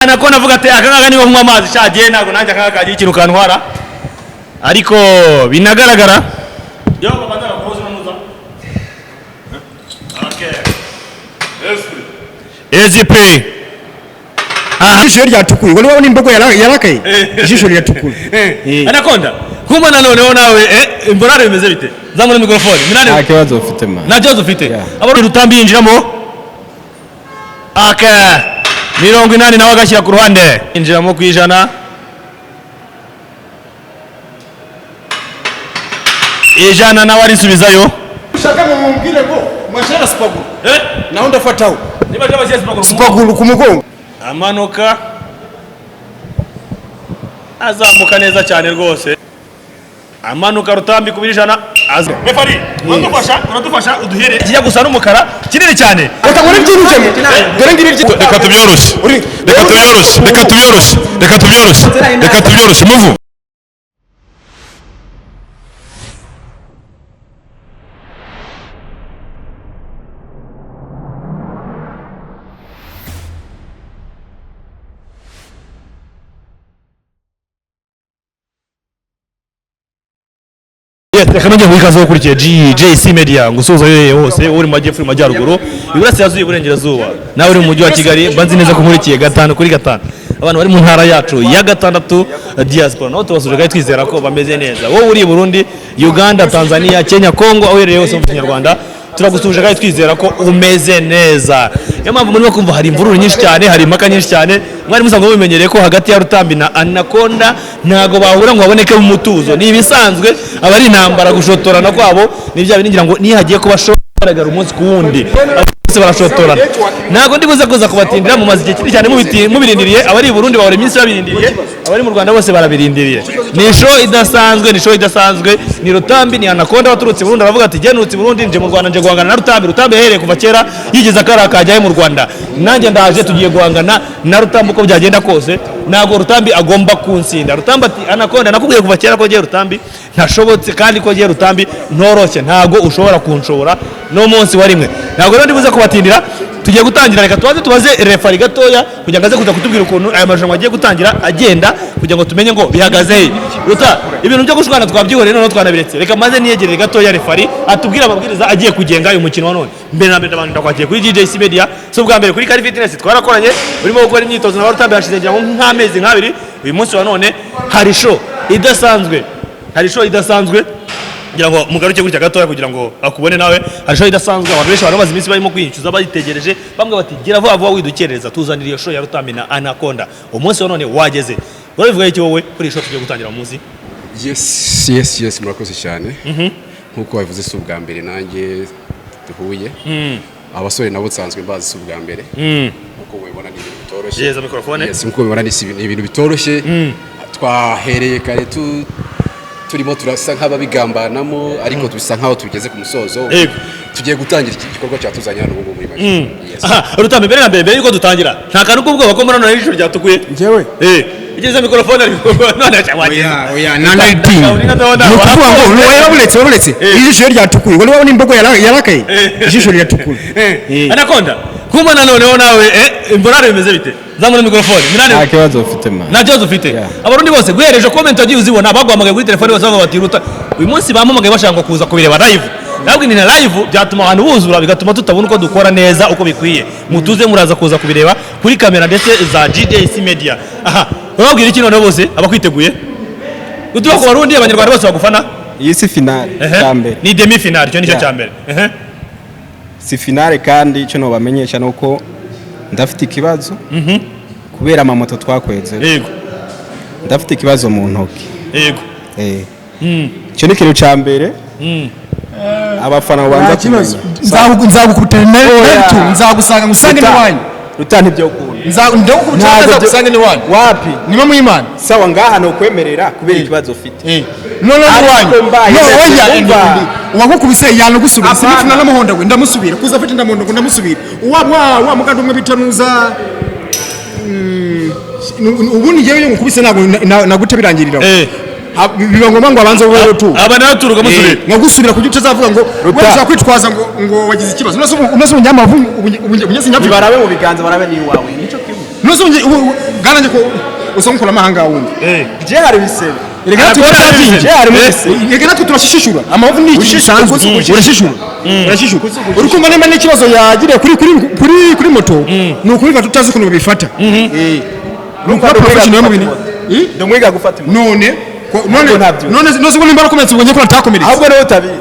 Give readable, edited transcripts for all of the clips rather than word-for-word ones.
Anaconda avuga ati akangaka niho nkwa amazi cyagiye ntago nanjye akangaka kagiye ikintu kantwara ariko binagaragara yo babandara kuhoza namuza okay SP ijisho ryatukuye wari wabona imbogo yarakaye ijisho ryatukuye Anaconda kumba none nawe imborare bimeze bite zamura mikrofone minane nta kibazo ufite man nta kibazo ufite abo Rutambi yinjiramo aka 80 nawe agashyira ku ruhande injiramo ku ijana nawe arisubizayo ushaka mumbwire ngo mwashara spaguru naho ndafataho niba cyabashye spaguru ku mugongo amanuka azamuka neza cyane rwose amanuka Rutambi ku ijana refari uradufasha uduhere kijya gusa n'umukara kinini cyane reka muri byinjemo dore ngiri reka tubyoroshye muvu reka nongeye wikaze ukurikiye JC Media ngusuza yoye hose uri mu majyepfo majyaruguru iburasirazuba iburengerazuba nawe uri mu mujyi wa Kigali banzi neza ko nkurikiye 5 kuri 5 abantu bari mu ntara yacu ya 6 diaspora naho tubasuje gaye twizera ko bameze neza wowe uri Burundi Uganda Tanzania Kenya Kongo aho uri hose mu Kinyarwanda turagusuje gaye twizera ko umeze neza yo mpamvu muri kumva hari imvururu nyinshi cyane hari impaka nyinshi cyane mwari musanzwe mumenyereye ko hagati ya Rutambi na Anaconda ntago bahura ngo baboneke mu mutuzo ni ibisanzwe abari intambara gushotorana kwabo nibya biningira ngo nihagiye kuba shotoragara umunsi ku wundi bose barashotorana ntago ndibuze kuza kubatindira mu mazi cyane cyane mubirindiriye abari Burundi bahore iminsi babirindiriye abari mu Rwanda bose barabirindiriye ni show idasanzwe ni Rutambi ni Anaconda waturutse Burundi aravuga ati genutse Burundi nje mu Rwanda nje guhangana na Rutambi hereye kuva kera yigeze akarakajyaye mu Rwanda nanjye ndaje tugiye guhangana na Rutambi uko byagenda kose nago Rutambi agomba kunsinda Rutambi ati Anaconda nakubwiye kuva kera ko giye Rutambi ntashobotse kandi ko giye Rutambi ntoroshye ntago ushobora kunshobora no munsi wa rimwe ntago rero ndibuze kubatindira tugiye gutangira reka tubaze refari gatoya kugira ngo aze kuza kutubwira ukuntu aya marushanwa agiye gutangira agenda kugira ngo tumenye ngo bihagaze Ruta ibintu byo gushwana twabyihoreye none twanabiretse reka maze niyegereye gatoya refari atubwira amabwiriza agiye kugenga uyu mukino wa none mbere na mbere abantu ndakwakiye kuri JC Media so bwa mbere kuri Kari Fitness twarakoranye urimo gukora imyitozo na Rutambi hashize nk'amezi nk'abiri uyu munsi wa none hari show idasanzwe kugira ngo mugaruke gutya gatoya kugira ngo akubone nawe harisho idasanzwe abantu benshi barabaza iminsi barimo kwincuza bayitegereje bamwe bati gira vuba widukereza tuzanira iyo show ya Rutambi na Anaconda umunsi wa none wageze urabivuga iki wowe kuri show tugiye gutangira muzi yes murakoze cyane nkuko bavuze si ubwa mbere nanjye duhuye abasore nabo tsanzwe bazi si ubwa mbere uko mubibona ni ibintu bitoroshye yeza mikrofone yes nkuko mubibona ni ibintu bitoroshye twahereye kare turimo turasa nk'ababigambanamo ariko tubisa nkaho tugeze ku musozo tugiye gutangira iki gikorwa cyatuzanya hano ubu muri make Rutambi mbere yuko dutangira nta kantu k'ubwoba ko muri none ijoro ryatukuye njyewe igeze mikrofone none cyangwaje oya nanaritinga nukuvuga ngo uretse ijisho ryatukuye wari wabona imbogo yarakaye ijisho ryatukuye Anaconda kumba none nawe imborare bimeze bite zamura mikrofone minane nta kibazo ufite man nta kibazo ufite abarundi bose guhereje comment agiye uzibona bagwamagaye kuri telefone bose bavuga bati Ruta uyu munsi bamamagaye bashaka kuza kubireba live nabwo ni live byatuma abantu buzura bigatuma tutabona uko dukora neza uko bikwiye mutuze muraza kuza kubireba kuri kamera ndetse za JC Media urabwira iki none bose abakwiteguye gutuba ku barundi abanyarwanda bose bagufana iyi si finale cyambere ni demi finale cyo nicyo cyambere si finale kandi cyo no bamenyesha nuko ndafite ikibazo kubera amamoto twakweze yego ndafite ikibazo mu ntoki yego cyo ni kintu cyambere abafana banza kibazo nzagukubitira netu nzagusanga ngusange n'wanyu Ruta ntibyo ukunda ndagukubitira nzagusanga n'wanyu wapi nima mu Imana sawa ngaha no kwemerera kubera ikibazo ufite none n'wanyu no oya uwagukubise yanugusubira sinifuna n'umuhondo we ndamusubira kuza afite ndamuhondo ngo ndamusubira wa muganda umwe bitanuza ubundi yewe ngukubise ntabwo nagute birangirira biba ngoma ngo abanze wowe tu abana turuka musubira ngagusubira kugira utazavuga ngo waza kwitwaza ngo wagize ikibazo unaso unyamavu unyese nyavu barabe mu biganza barabe ni wawe nico kimwe unaso kandi njye ko usanga ukora amahanga wundi je hari bisebe reka natwe turashishura amavu ni ikintu gisanzwe urashishura uri kumva nimba n'ikibazo yagiriye kuri moto ni ukubika tutazi ukuntu babifata nuko professional mu bintu ndamwiga gufata none noze nimba arakomeretse ubonye ko atakomeretse ahubwo rero utabizi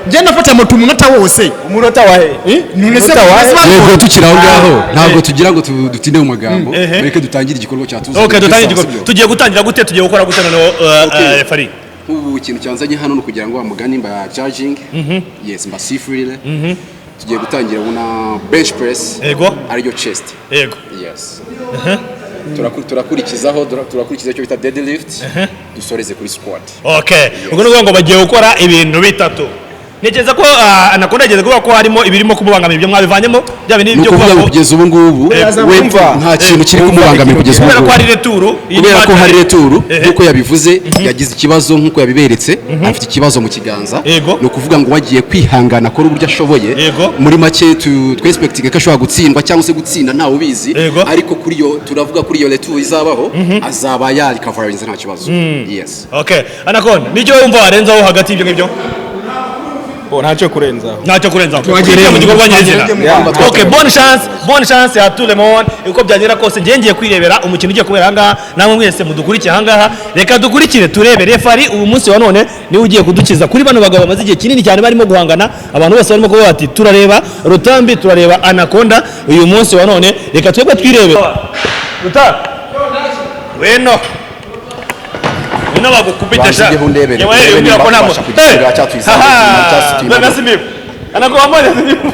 je nafata moto umunota wose umunota wahe none se yego tukiri aho ngaho ntabwo tugira ngo dutinde mu magambo reka dutangire igikorwa cyatuza okay dutangire igikorwa tugiye gutangira gute tugiye gukora gute no fari ubu ikintu cyanzanye hano no kugira ngo amugani mba charging yes mba sifurire tugiye gutangira una bench press yego ariyo chest yego yes turakurikizaho turakurikiza icyo bita deadlift dusoreze kuri squat okay ubwo nuvuga ngo bagiye gukora ibintu bitatu ntekereza ko Anaconda yageze kuvuga ko harimo ibirimo kumubangamira ibyo mwabivanyemo bya bintu byo kuvuga kugeza ubu ngubu nta kintu kiri kumubangamira kugeza ubu kubera ko hari retour kubera ko hari retour nkuko yabivuze yagize ikibazo nkuko yabiberetse afite ikibazo mu kiganza no kuvuga ngo wagiye kwihangana ko uburyo ashoboye muri make twexpecting ko ashobora gutsindwa cyangwa se gutsinda ntawe ubizi ariko kuri yo turavuga kuri yo retour izabaho azaba ya recovery nta kibazo yes okay Anaconda nicyo wumva warenzaho hagati y'ibyo ngibyo ntacyo kurenzaho tuwagereye mu gikorwa nyezina okay bonne chance à tout le monde uko byagera kose ngiye kwirebera umukino ugiye kubera hanga namwe mwese mudukurikiye hanga reka dukurikire turebe refari ubu munsi wa none ni ugiye kudukiza kuri bano bagabo bamaze igihe kinini cyane barimo guhangana abantu bose barimo kuvuga bati turareba Rutambi turareba Anaconda uyu munsi wa none reka twebwe twirebe Rutambi weno Nina bagukupitisha. Yewe yeye kwa namo. Bana simifu. Anakuwa moja simifu.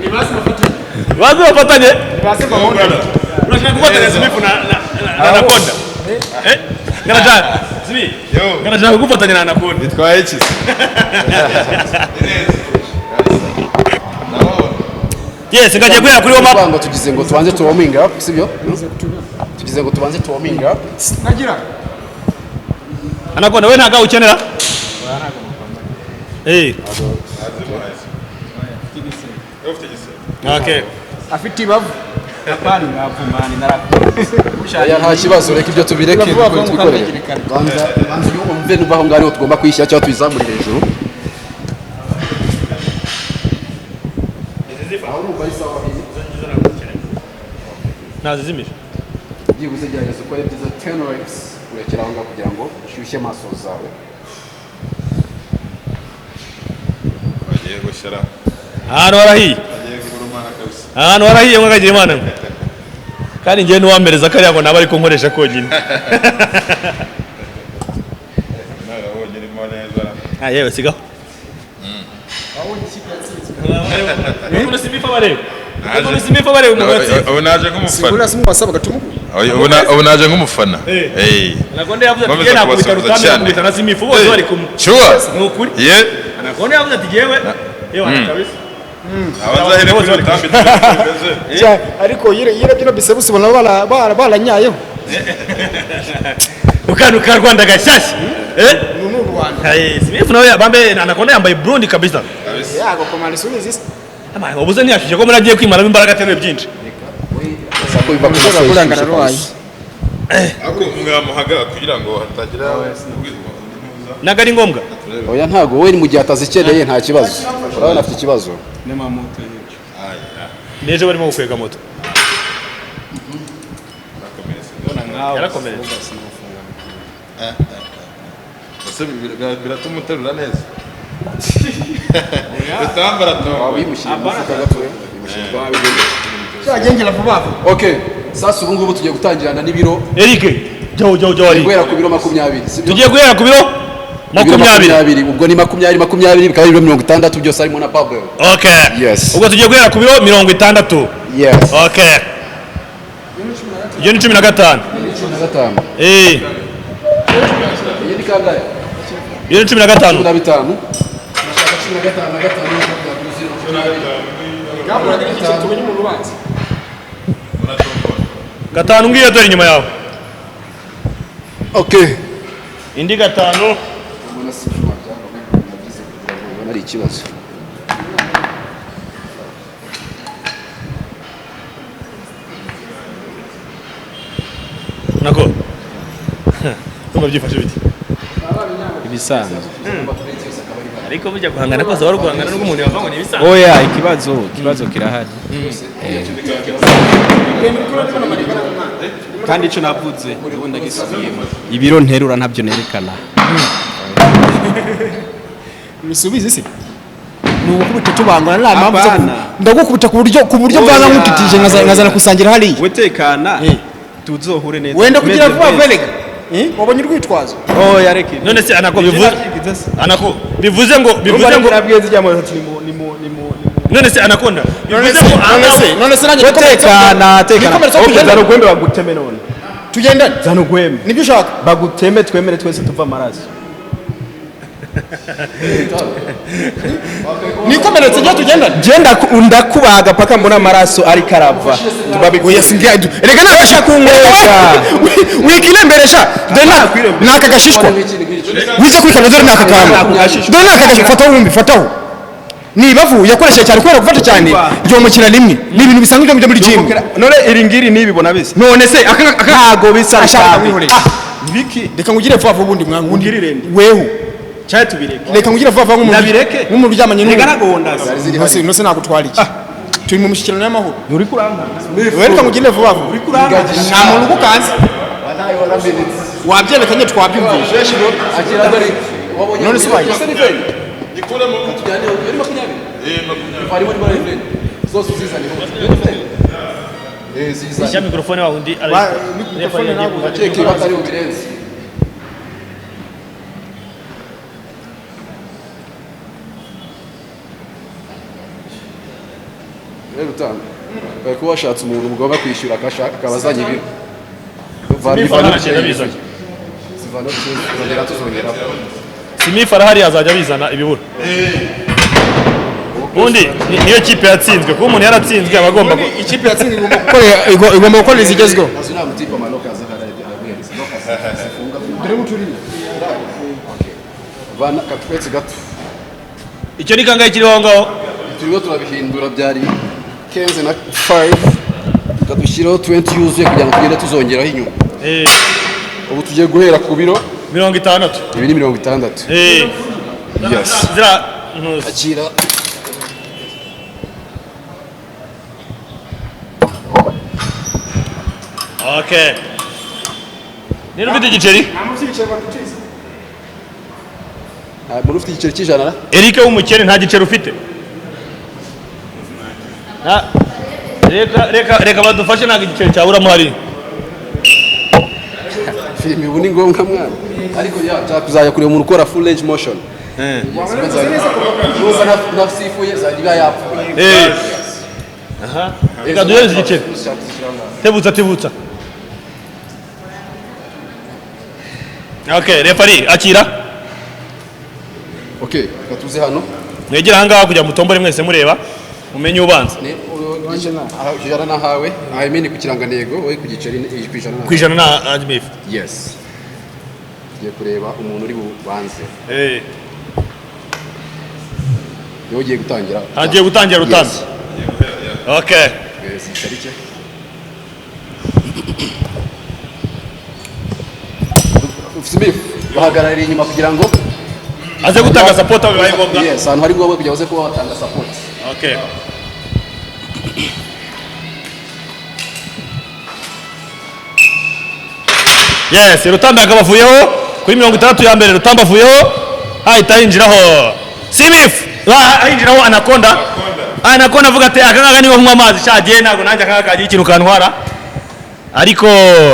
Ni basi mafatanye. Wazi mafatanye? Basi pamoja. Unataka kupata simifu na Anaconda. Ngaraja. Simi. Yo. Ngaraja kukufatanya na Anaconda. Nitwaye iki? Yes, ngaje kwera kuri woma. Ngo tugize ngo tubanze to warming up, sibyo? Tugize ngo tubanze to warming up. nagira Anaconda we ntaga ukenera? Okay. afite ibavu Apani ngavumani narakushaya. Ya nta kibazo reka ibyo tubireke twikorere. Banza umve nubaho ngari tugomba kwishyira cyangwa twizamura hejuru. Nazizimije. Byibuze gerageza uko ari byiza 10 reps urekera aho kugira ngo ushyushye amaso zawe. Bagiye gushyira. Ahantu harahiye. Bagiye kurumana kabisa. Ahantu harahiye mwakagira Imana. Kandi ngiye nuwambereza kariya ngo naba ariko nkoresha konyine. Nawe wongera imana neza. Yewe sigaho. Ubu simifa bareba. Ubu simifa bareba umugati. Ubu naje nk'umufana. sigura simu wasabaga tumugu Ubu naje nk'umufana. Anaconda yavuze ati genda kubita Rutambi kubita na simifu bose bari kumwe. Sure. Nukuri. Ye. Anaconda yavuze ati jewe yewe kabisa. Abazahere kuri Rutambi. ariko yire bino bisebusi bona baranyayeho Ukanuka Rwanda gashyashya. nunu Rwanda Simifu nawe bambe Anaconda yambaye Burundi kabisa. yago komanda subizi Ama ubuze ntiyashije ko muragiye kwimaramo imbaraga ateruye byinshi. Sako biva ku maso kurangana rwaye Ako mwamuhaga kugira ngo hatagira Nagari ngombwa. Oya ntago we ni mu gihe atazikeneye nta kibazo. Urabona afite ikibazo. Nema moto yicu. Neje barimo gukwega moto. Yarakomeretse. Ese biratuma uterura neza. Rutambara to. Wabimushyira mu mufuka gatoya. cyagengera vuba Okay. Sasa ubu ngubu tugiye gutangirana n'ibiro. Eric, jao ari. Guhera ku biro 20. Sibyo? Tugiye guhera ku biro 20. Ubwo ni 20 bikaba biro 60 byose harimo na Pablo. Okay. Yes. Ubwo tugiye guhera ku biro 60. Yes. Okay. Iyo ni 15. 15. Iyi Yedi kangahe? ni 15. 15. Gatanu ngiye dore inyuma yawe. Okay. Indi gatanu. Ari ikibazo. nako Ndumva byifashe biti ibisanzwe ariko bijya guhangana kose wari guhangana n'ubwo umuntu yavamo ni ibisanzwe oya ikibazo kirahari kandi icyo navuze ubundi agisubiyemo ibiro nterura ntabyo nerekana bisubize se nuko kubita tubangana nta mpamvu ndagukubita ku buryo mvanga nkutitije nkazana kusangira hariya wetekana tuzohure neza wenda kugira vuba velega wabonye urwitwazo oya reke none se bivuze ngo nabwiye zijya mu none se Anaconda bivuze ngo none se nanjye tekana zano gwembe baguteme none tugenda zano gwembe nibyo ushaka baguteme twemere twese tuva amaraso nikomeretse njye tugenda genda ndakubaga paka mbona amaraso ari karava rega nabasha kunywesha wikilemberesha naka gashishwa wize kwikana dore naka kama dore naka gashishwa fataho nibavu yakoresheje cyane kubera gufata cyane ryo mukina rimwe ni ibintu bisanzwe byo muri gym none iringiri nibibona bise none se akago bisa ashaka biki reka ngugire vuba ubundi mwangu ngirire weho cyane tubireke reka ngugire vuba nk'umuntu uryamanye reka nagondaza no se nagutwara iki turi mu mushyikirano y'amahoro uri kuranga reka ngugire vuba uri kuranga nta muntu ugukanze wabyemekanye twabyumvisha none se wayi Nikuremo tujyane yari 20 bari muri friend zose zizanye zizanye ya mikrofone wa undi mikrofone ntabwo cheke batari ubirenze Rutambi kuba washatse umuntu mugomba kwishyura akabazanye ibiro zivana tuzongera Simifa arahari azajya bizana ibibura ubundi niyo kipe yatsinzwe kuko umuntu yaratsinzwe aba agomba ikipe yatsinzwe igomba gukora izigezweho nazo nta mutipe amanoka azaharabwiriza dore muturire vana katwetse gato icyo ni kangahe kiri aho ngaho turiho turabihindura byari 15 na 5 tukadushyiraho 20 yuzuye kugira ngo tugende tuzongeraho inyuma ubu tugiye guhera ku biro 60 ibi ni 60 yes zira akira okay ni rufite igiceri muri ufite igiceri cy'ijana Eric w'umukene nta giceri ufite reka badufashe ntabwo igiceri cyaburamo hari filime ubu ni ngombwa mwana ariko kuzajya kureba umuntu ukora full range motion nuza nafsifuye zajya yapfuye reka duhereze igiceri tebutsa okay refari akira okay katuze hano mwegera ahangaha kugira mutombore mwese mureba umenye ubanza ijana nahawe ahemeni ku kirangantego wowe ku giceri ku ijana na admif yes tugiye kureba umuntu uri bubanze niwe ugiye gutangira agiye gutangira Rutambi okay Smith bahagarariye inyuma kugira ngo aze gutanga support aho bibaye ngombwa yes ahantu hari ngombwa kugira ngo kuba watanga support okay yes Rutambi akabavuyeho kuri 60 ya mbere Rutambi avuyeho hahita yinjiraho Smith yinjiraho Anaconda avuga ati akangaka niho nkwa amazi cyagiye ntabwo nanjye akangaka kagiye ikintu kantwara ariko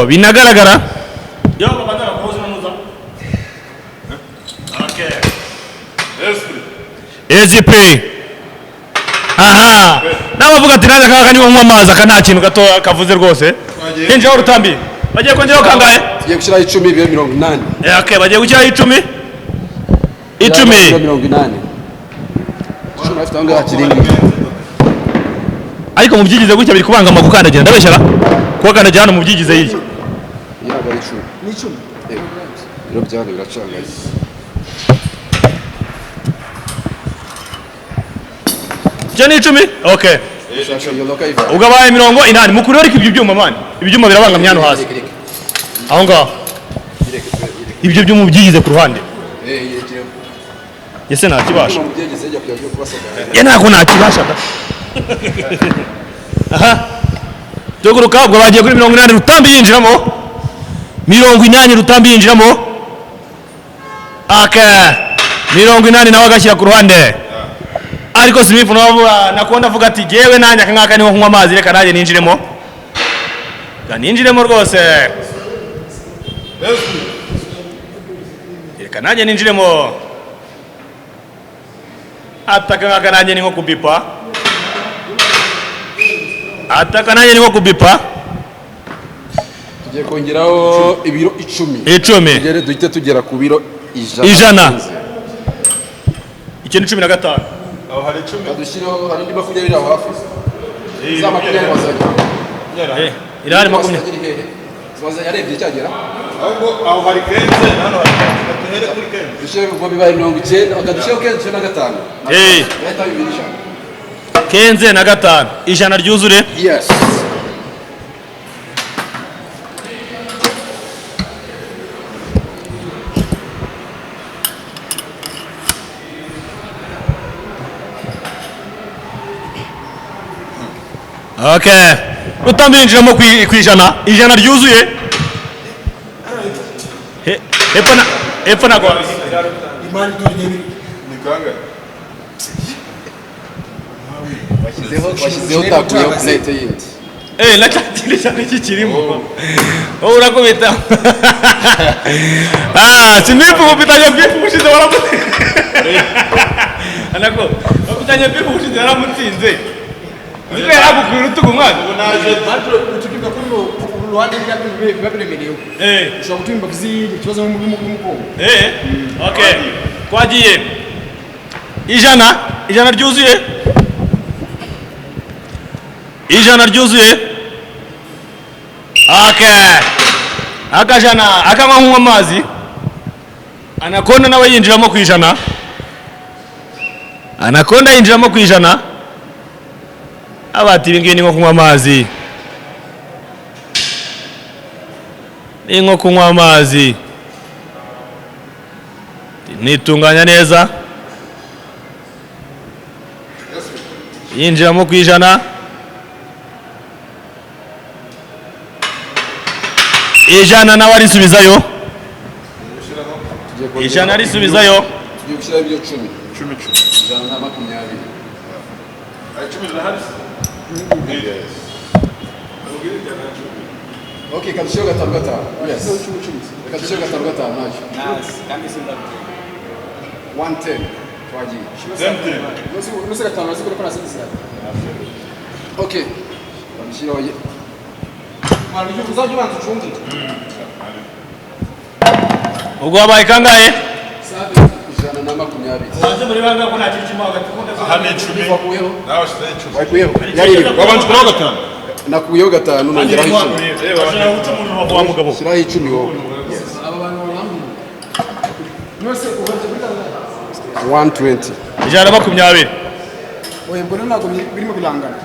binagaragara yo babandara kuhoza namuza okay SP aha nabavuga ati nanjye akangaka niho nkwa amazi aka nta kintu gato kavuze rwose hinjiraho Rutambi bagiye kongeraho kangahe tugiye gushyiraho 10 bibe 80 okay bagiye gushyiraho 10 80 ariko mu byigize gutya biri kubangama gukandagira ndabeshyara kuba kandagira hano mu byigize hirya yaga ari 10 biro byane biracanga cyo ni 10 okay ugabaye 80 mukuru ariko ibyo byuma man ibyuma birabangamye hano hasi aho ngaho ibyo byo mubyigize ku ruhande ese ntakibasha ye ntabwo ntakibasha da aha tuguruka ubwo bagiye kuri 80 Rutambi yinjiramo 80 Rutambi yinjiramo aka 80 nawe agashyira ku ruhande ariko Smith Anaconda avuga ati jewe nanjye akangaka niho kunywa amazi reka nanjye ninjiremo ninjiremo rwose reka nanjye ninjiremo ataka nanjye ni nko kubipa ataka nanjye ni nko kubipa tugiye kongeraho ibiro 10 duhite tugera ku biro 100 ikintu 15 aho hari 10 kadushyiraho hari indi 20 aho hafi za 20 wazanye irahari 20 wazanye arebye cyagera aho hari 15 hano hari tuhere kuri 15 dushyire ngo bibaye 90 akadushyiraho 15 leta bibirisha 15 ijana ryuzure yes okay Rutambi yinjiramo ku ijana ryuzuye hepfo na kwa imani ni kanga washyizeho takuyeho plate yindi nakatire cyane kikirimo urakubita sinifu kupitanya bifu ushize waramuti anako kupitanya bifu ushize waramutsinze Niko yaragukwira utugu mwana. Unaje batro utukipa kuno ruhande byaberemerewe. Ushobora gutumba kizindi kibazo mu mukongo. Okay. Twagiye. Ijana ryuzuye. Ijana ryuzuye. Okay. Akajana akanywa nk'unywa amazi. Anaconda nawe yinjiramo ku ijana. Anaconda yinjiramo ku ijana. Abati ibingibi ni nko kunywa amazi. Ni nko kunywa amazi. Nitunganya neza. Yinjiramo ku ijana. Ijana nawe arisubizayo. Ijana arisubizayo. Tugiye gushyiraho ibyo 10. 10. Ijana na 20. Ay 10 na hasi. Okay, kadushyiraho gatanu gatanu. Yes. Kadushyiraho gatanu gatanu ntacyo. Kandi sindabyo. 110. Twagiye. Nusa gatanu aziko ko nasinzira. Okay. Kadushyiraho Mwana ujye uzajya ubanza ucunge. Ubwo wabaye kangahe? 120. Waje muri banga ko nta kintu hagati ko Aha ni 10. Wakuyeho. Nawe shite 10. Wakuyeho. Wabanje kuno gatanu. Nakuyeho gatanu nongeraho 10. Bashaka guca umuntu wa mugabo. Shyiraho 10 wowe. Yes. Aba bantu bamwe. Nose ubanze120. kuri Ijana 20. Oye mbona ntabwo birimo bilangana.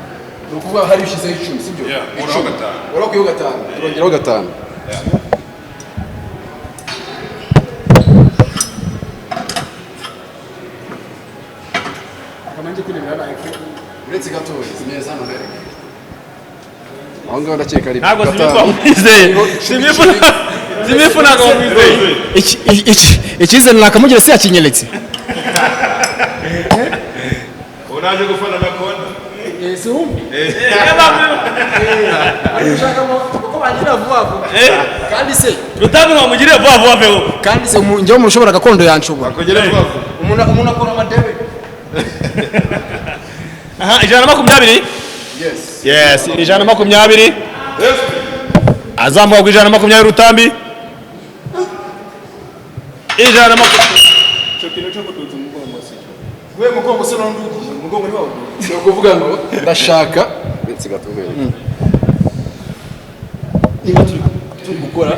Nukuvuga hari ushyizeho 10 sibyo? Yeah, uraho gatanu. Urakuyeho gatanu. Turongeraho gatanu. Kamanje kurebera baye. Uretse gatoya neza hano mbere. Aho ngaho ndakeka ari Ntabwo simwizeye. Simwifuna ngo mwizeye. Ikize nakamugire se yakinyeletse. Unaje gufana Anaconda. Si umbi. Uko bagira vuba vuba. Kandi se Rutambi wamugiriye vuba vuba veo. kandi se njyewe umuntu ushobora gakondo yanshobora. Akogere vuba. Umuntu akora amadebe. Aha, ijana 20. Yes. Yes, ijana 20. Azamuka ku ijana 20 Rutambi. Ijana 20. Chokino cyo kutunza umugongo se. Gwe mugongo se n'undugi. Umugongo ni wawe. Cyo kuvuga ngo ndashaka uretse gatoya. Niba turi gukora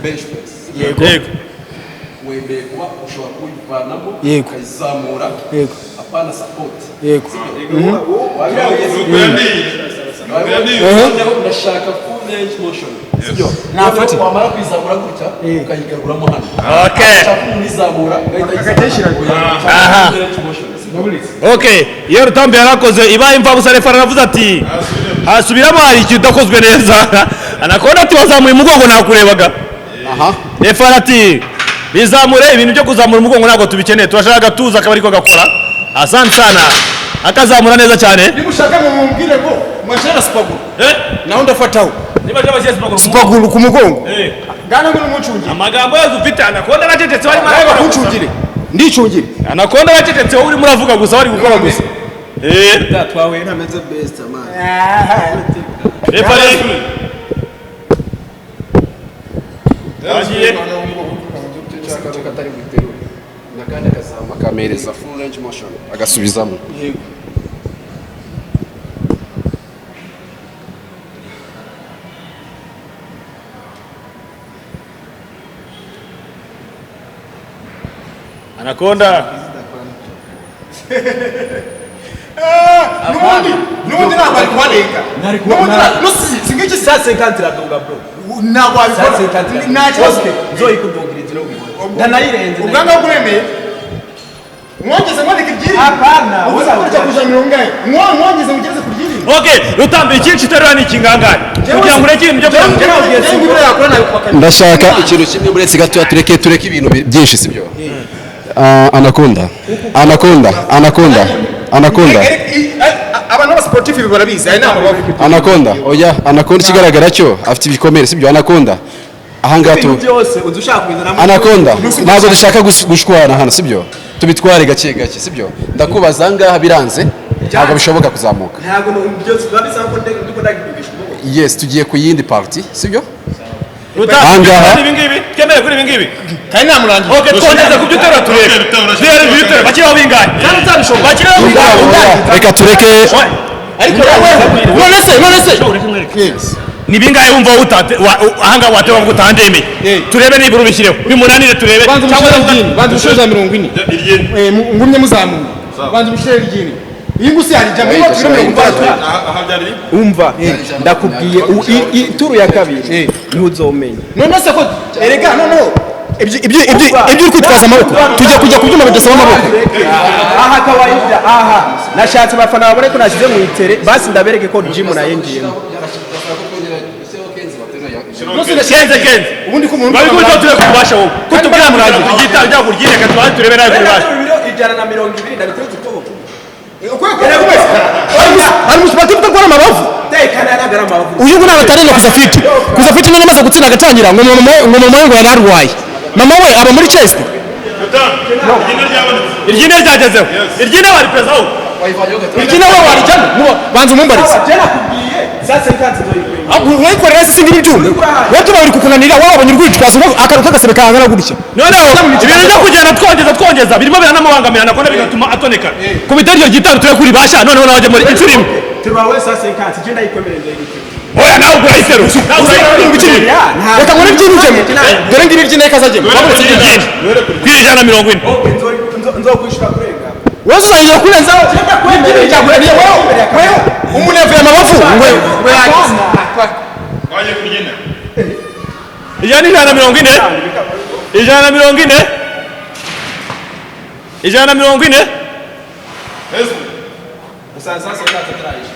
bench press. Yego. Wembe kuba ushobora kuyivanamo Yego. ukayizamura Yego. apana support. Yego. ndashaka full range motion sibyo nafati wamara kwizamura gutya ukayigaruramo hano Okay. kwizamura agateshira Aha. Okay, iyo Rutambi yarakoze ibaye imvabusa refa aravuze ati hasubiramo hari ikintu udakozwe neza. Anaconda ati wazamuye umugongo nakurebaga. aha Refa ati bizamure ibintu byo kuzamura umugongo ntabwo tubikeneye turashaka tuza akaba ariko gakora. Asante sana. Akazamura neza cyane. nimushaka mumbwire ngo mwashara spaguru naho ndafataho Niba cyaba cyese maguru. spaguru ku mugongo Eh. ngana ngo numucungire Amagambo yose ufite Anaconda bacecetse bari ariko marakora. kuncungire ndicungire Anaconda bacecetse wowe uri muravuga gusa bari gukora gusa. twahuye ntameze best man. Refa rero. Agiye. katari guterura nakandi akazama akamereza full range motion agasubizamo Anaconda. nubundi ntabwo ari kubanenga singiki Saa 50 iratunga bro. ntabwo wabikora nta kibazo Nzoyikudungira inzira ubwo. Ndanayirenze. ubwanga bw'uremeye mwongeze mwandika ibyiri Hapana, ubu wewe kujya kuja mirongo ingahe mwongeze mugeze ku ryiri Okay, Rutambi ikintu uterura ni ikingangane. Kugira ngo ureke ibintu byo kugira. ndashaka ikintu kimwe buretse gato tureke ibintu byinshi sibyo Anaconda abantu b'abasportifu barabizi aya nama bavuga Anaconda oya Anaconda ikigaragara cyo afite ibikomere sibyo Anaconda ahangaha tu byose udushaka kwizana. Anaconda ntabwo dushaka gushwana hano sibyo tubitware gake gake sibyo ndakubaza ahangaha biranze ntabwo bishoboka kuzamuka Ntabwo byose babisa ko ndiko ndagibigisha ubwo. yes tugiye ku yindi party sibyo Rutambi Ahangaha. ibi ngibi, twemere kuri ibi ngibi. kandi namurangiye Okay, twongeze ku byo uterura turebe. Rero ibyo uterura bakiraho bingahe? Bakiraho bingahe? reka tureke ariko none se Ni bingahe wumva utate ahangaha watewa ngo utandemeye. Turebe niba urubishyireho. Bimunanire turebe. banza Cyangwa umushyire banza umushyire 40 ngumye muzamuye banza umushyire ryini iyi ngusi yarijya muri kilo 30 Umva ndakubwiye ituru ya kabiri ntuzomenya. none se ko erega no ibyo uri kwitwaza amaboko kujya kubyuma bidasaba amaboko Aha kawaida aha. Nashatse abafana babone ko nashyize mu itere basi ndabereke ko gym nayengiyemo. Kenze. ubundi ko umuntu Bari kuko turebe kubasha wowe. Ko tubwira murangi tugita rya kurgire ka twari turebe nawe kubasha. Ijana na 200 ndabiteze utobo. hari umusiportifu udakora amabavu Tekana nagara mavu. uyu nguyu ntabwo atarengwa kuza afite niba amaze gutsinda agatangira ngo mama we ngo yari arwaye mama we aba muri chest Iryine ryagezeho. Iryine bari pesa wowe. iki nawe warijyamo banza umumbarize Jana kubwiye sasa ikanze nzoyikwenya. wikorera se singi n'ibyuma wowe tuba biri kukunanira wabonye urwitwazo akantu k'agasebe kangana gutya Noneho ibintu byo kugenda twongeza birimo biranamubangamira Anaconda bigatuma atoneka. Ku bitari iryo gitaro turi kuri basha noneho nawe muri inshuro imwe. Tuba we sasa ikanze genda yikomereze yikomereze. Oya nawe urayitero. reka nkore ibyinjemo dore ngiri iryine kazagemo Wabonye iryine. Kuri 140. Nzokwishura kurenga. wowe uzajya kurenzaho umuntu yavuye amabavu ngo yagize Waje kugenda. Ijana ni 140. 140. 140. Yesu. Sasa ikanze taraisha.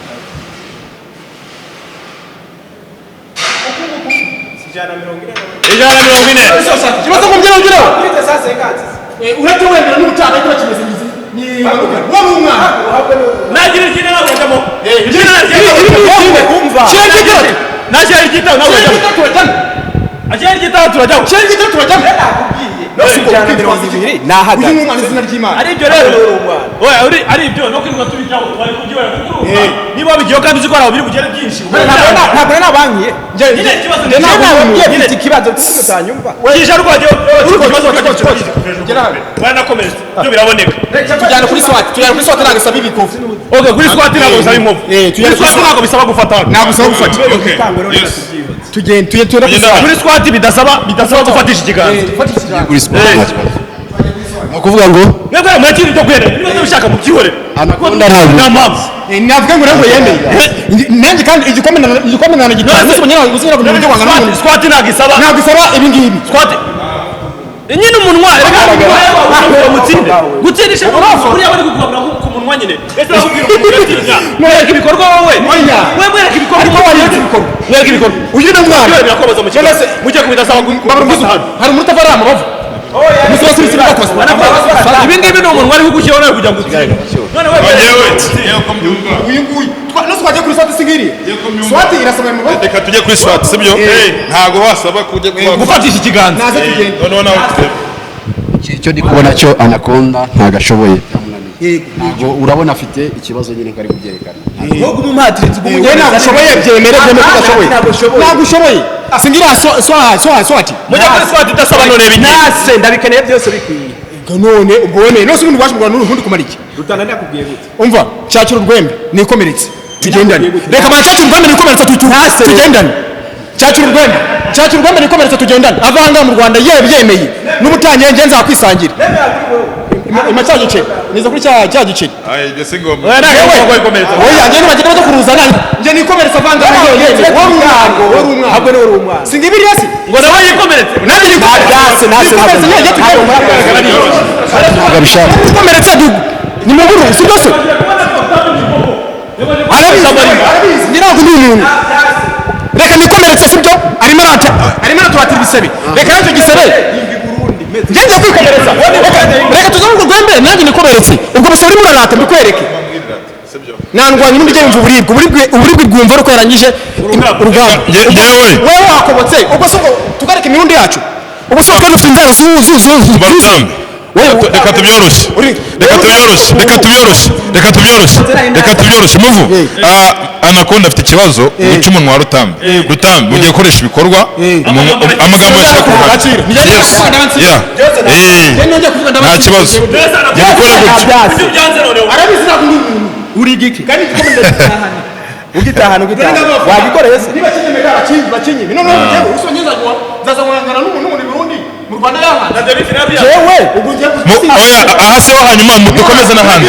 Sijana 140. ikibazo mu byero ngiro40. Sasa ikanze. uretse wemera n'ubutana ariko kimeze ni wowe umwana Nagira iryine nawe urajamo. Umva. kirenge gito Nagira igitabo nawe urajamo. turajyamo Agira igitabo turajamo. kirenge gito turajyamo No sijana 200 nahagaze. uyu mwana izina ry'Imana Ari ibyo rero. Oya ari ibyo no kwiruka tubijyaho bari kubyora kuko niba bigiye kandi uzi ko ari biri bugere byinshi. Ntabwo nabankiye. Nyine ikibazo ni Nyine ikibazo kuko utanyumva. Kisha rwaje ikibazo bana nakomeza. Byo biraboneka. tujyana kuri swat ntabwo isaba ibikofu Okay, kuri squat ntabwo bisaba inkovu. Kuri squat ntabwo bisaba gufata. ntabwo usaba gufata Okay. Yes. tugenda kuri swat Kuri squat bidasaba gufatisha ikiganza. kuri sport nta kibazo ni ukuvuga ngo Mwebwe murakiri cyo kwera. Niba bishaka mu kihore. Anaconda ntabwo navuga ngo ntabwo yemeye nanjye kandi igikombe nana gitanga usubira ku buryo bwanga n'umuntu squat ntabwo isaba ibi ngibi squat nyine umunwa reka mutsinde gutsindisha buriya bari kugabura ku munwa nyine ese bakubwira umugatinya mwereka ibikorwa wowe mwereka ibikorwa mwereka ibikorwa uyu ni umwana birakobaza mu kigo mujye kubidasaba hari umuntu utavara amabavu ibi ngibi ni umuntu wari kugushyiraho nawe kugira ngo utsigaragare none uyu nguyu twagiye kuri swati singiri swati irasaba amabavu reka tujye kuri swati sibyo ntago wasaba kujya gufatisha ikiganza naze tugende noneho nawe turebe icyo ndi kubona cyo Anaconda ntago ashoboye ntabwo urabona afite ikibazo nyine ko ari kubyerekana ntabwo umumatiretse wowe ntabwo ushoboye byemere ko udashoboye ntabwo ushoboye singira swati mujya kuri swati idasaba none biki nase ndabikeneye byose bikwiye none ubwo wemeye nose ubundi waje kurwana n'urundi kumara iki rutana ndakubwiye gute umva cyakira urwembe nikomeretse tugendane reka ba cyakira urwembe nikomeretse tugendane cyakira urwembe nikomeretse tugendane avanga mu Rwanda yemeye n'ubutangiye nge nzakwisangira imacha giceri niza kuri cya giceri ayi gese ngomba oya ngene bagenda baje kuruzana nge nikomeretse avanga yemeye wowe umwana ahubwo ni uri umwana singibiri yasi ngo nawe yikomeretse nanjye nikomeretse nikomeretse ni mu buru si byose arabizi ngira ngo ndi umuntu reka nikomeretse sibyo arimo araturatira ibisebe reka yaje gisebe ngende kwikomeretsa reka tuzamuka urwembe nanjye nikomeretse ubwo bose urimo urarata mbikwereke nandwanya n'umujye yumva uburibwe bwumva ruko yarangije urugamba wewe wakobotse ubwo so tugareke imirundi yacu ubwo so twari dufite inzara reka tubyoroshye muvu Anaconda afite ikibazo guca umunwa wa Rutambi mugiye gukoresha ibikorwa amagambo yashaka kuvuga nta kibazo gikore gutyo arabizi ntabwo ndi umuntu uri giki kandi ugitahana wagikoreye se niba kinyemera bakinyi none usongeza zaza guhangana n'umuntu Burundi mu Rwanda y'ahandi jewe oya aha se hanyuma dukomeze n'ahandi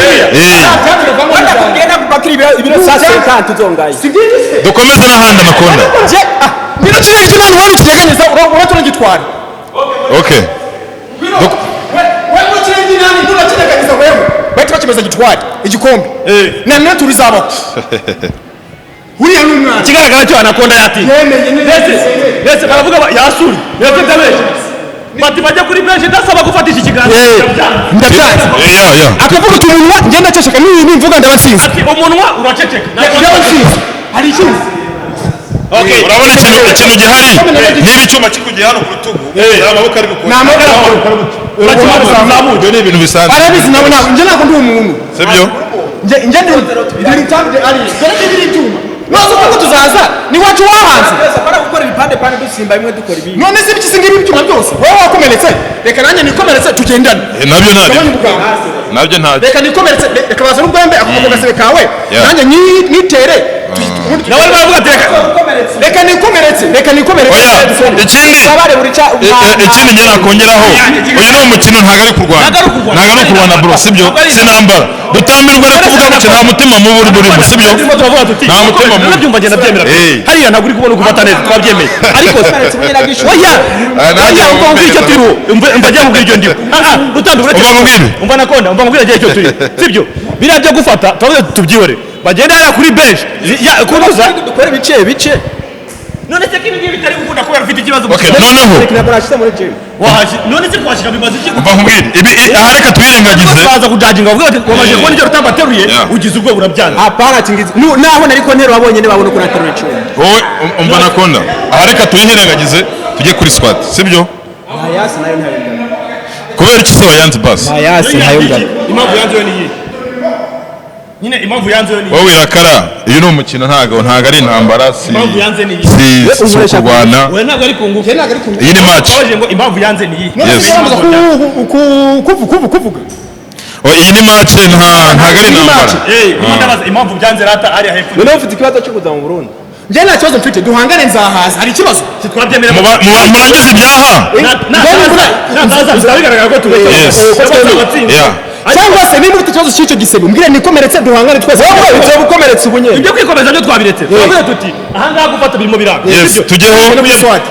dukomeze n'ahandi Anaconda niba kiriya cyo ntabwo wari ukiteganyiriza uratuno gitwara okay wewe kiriya nani ntunakiteganyiriza wewe bahita bakimeza gitwara igikombe namwe turizabako uriya ni umwana ikigaragara cyo Anaconda yatinye ndetse baravuga yasuri ndetse ndabeshya bati bajya kuri benshi ndasaba gufatisha ikiganza ndabyanze akavuga uti umunwa ngenda ceceka nimvuga ndabatsinze ati umunwa uraceceka ndabatsinze hari ikindi urabona ikintu gihari niba icyuma kikugiye hano ku rutugu amaboko ari gukora ibyo ni ibintu bisanzwe arabizi nabo njye ntabwo ndi umuntu sibyo njye ndi Rutambi ari dore n'ibiri ibyuma nose uko tuzaza ni wacu wahanze para gukora ibipande dusimba bimwe dukora ibindi none se biki singira ibyuma byose wowe wakomeretse reka nanjye nikomeretse tugendane nabyo nta reka nikomeretse reka baza n'ubwembe akomoka gasebe kawe nanjye nitere nawe baravuga ati reka nikomeretse ikindi njye nakongeraho uyu ni umukino ntabwo ari kurwana bro sibyo sinambara dutambirwa no kuvuga gutya nta mutima mubi uri burimo sibyo nta mutima mubi nabyumva ngenda byemera hariya ntabwo uri kubona ukufata neza twabyemeye ariko oya umva icyo turiho umva ajya mubwira icyo ndiho Rutambi umva Anaconda umva mubwira icyo turi sibyo biriya byo gufata tubyihore bagenda hariya kuri benshi kunoza dukora ibice none se kibi ngibi bitari gukunda kubera ufite ikibazo noneho none se kwashika bimaze iki umva nkubwire aha reka tuyirengagize baza kujajinga bavuga bati wamaze kubona icyo Rutambi ateruye ugize ubwo burabyanze apana kingize naho nariko ntero wabonye ne babona uko nateruye cyo wowe umva Anaconda aha reka tuyirengagize tujye kuri squat sibyo ayasi nayo ntayingana kubera iki se wayanze basi ayasi nayo ngana impamvu yanze ni iyi nyine impamvu yanze ni wowe irakara iyo ni umukino ntago ari intambara si kurwana we ntabwo ari kunguka iyi ni match baje ngo impamvu yanze ni iyi kuvuga iyi ni match ntago ari intambara ndabaza impamvu byanze rata ari hepfo none ufite ikibazo cyo kuza mu Burundi njye nta kibazo mfite duhangane nzahaza hari ikibazo twabyemera murangiza ibyaha bigaragara ko tubeshya cyangwa se niba ufite ikibazo cy'icyo gisebe umbwire nikomeretse duhangane twese wowe bityo gukomeretsa ubunye ibyo kwikomeza byo twabiretse twavuze tuti aha ngaha gufata birimo biranga tujyeho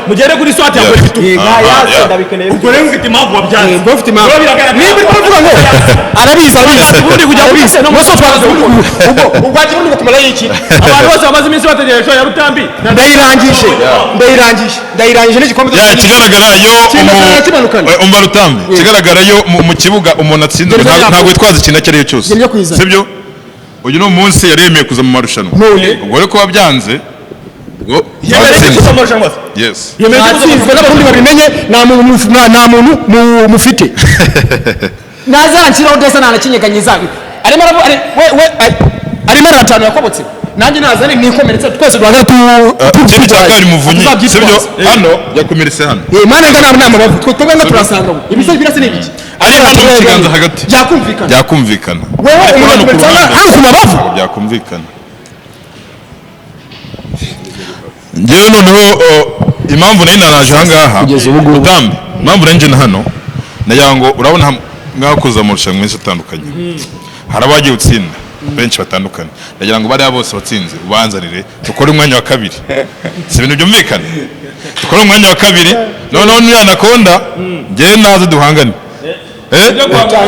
mugere kuri swati ya kwetu yaze ndabikeneye ubwo rero ufite impamvu wabyanze ngo ufite impamvu niba uri ngo arabizi ubundi kujya kuri se no mu twaza ubwo akirundi gutumara y'iki abantu bose bamaze iminsi bategereje show ya Rutambi ndayirangije n'igikombe ikigaragara yo umva Rutambi ikigaragara yo mu kibuga umuntu atsinze ntabwo yitwaza ikintu icyo ari cyo cyose sibyo uyu ni umunsi yari yemeye kuza mu marushanwa ubwo rero kuba byanze ubwo yes yatsinzwe n'abarundi babimenye nta muntu mufite nazanshyiraho ndetse nanakinyeganyiza arimo aratanu yakobotse nanjye nazane nikomeretse twese duhagara ikintu cya kabiri muvunyi sibyo hano yakomeretse hano mana ngana nama bavu twebwe nga turasanga ibisa birase n'ibiki ari hano mu kiganza hagati byakumvikana wewe umuntu hano ku mabavu byakumvikana ngewe noneho impamvu nari naraje aha ngaha Rutambi impamvu nari nje hano nagira ngo urabona mwakoze amarushanwa menshi atandukanye hari abagiye utsinda benshi batandukanye ndagira ngo bariya bose batsinze ubanzanire dukore umwanya wa kabiri si ibintu byumvikana dukore umwanya wa kabiri noneho ni Anaconda ngewe naze duhangane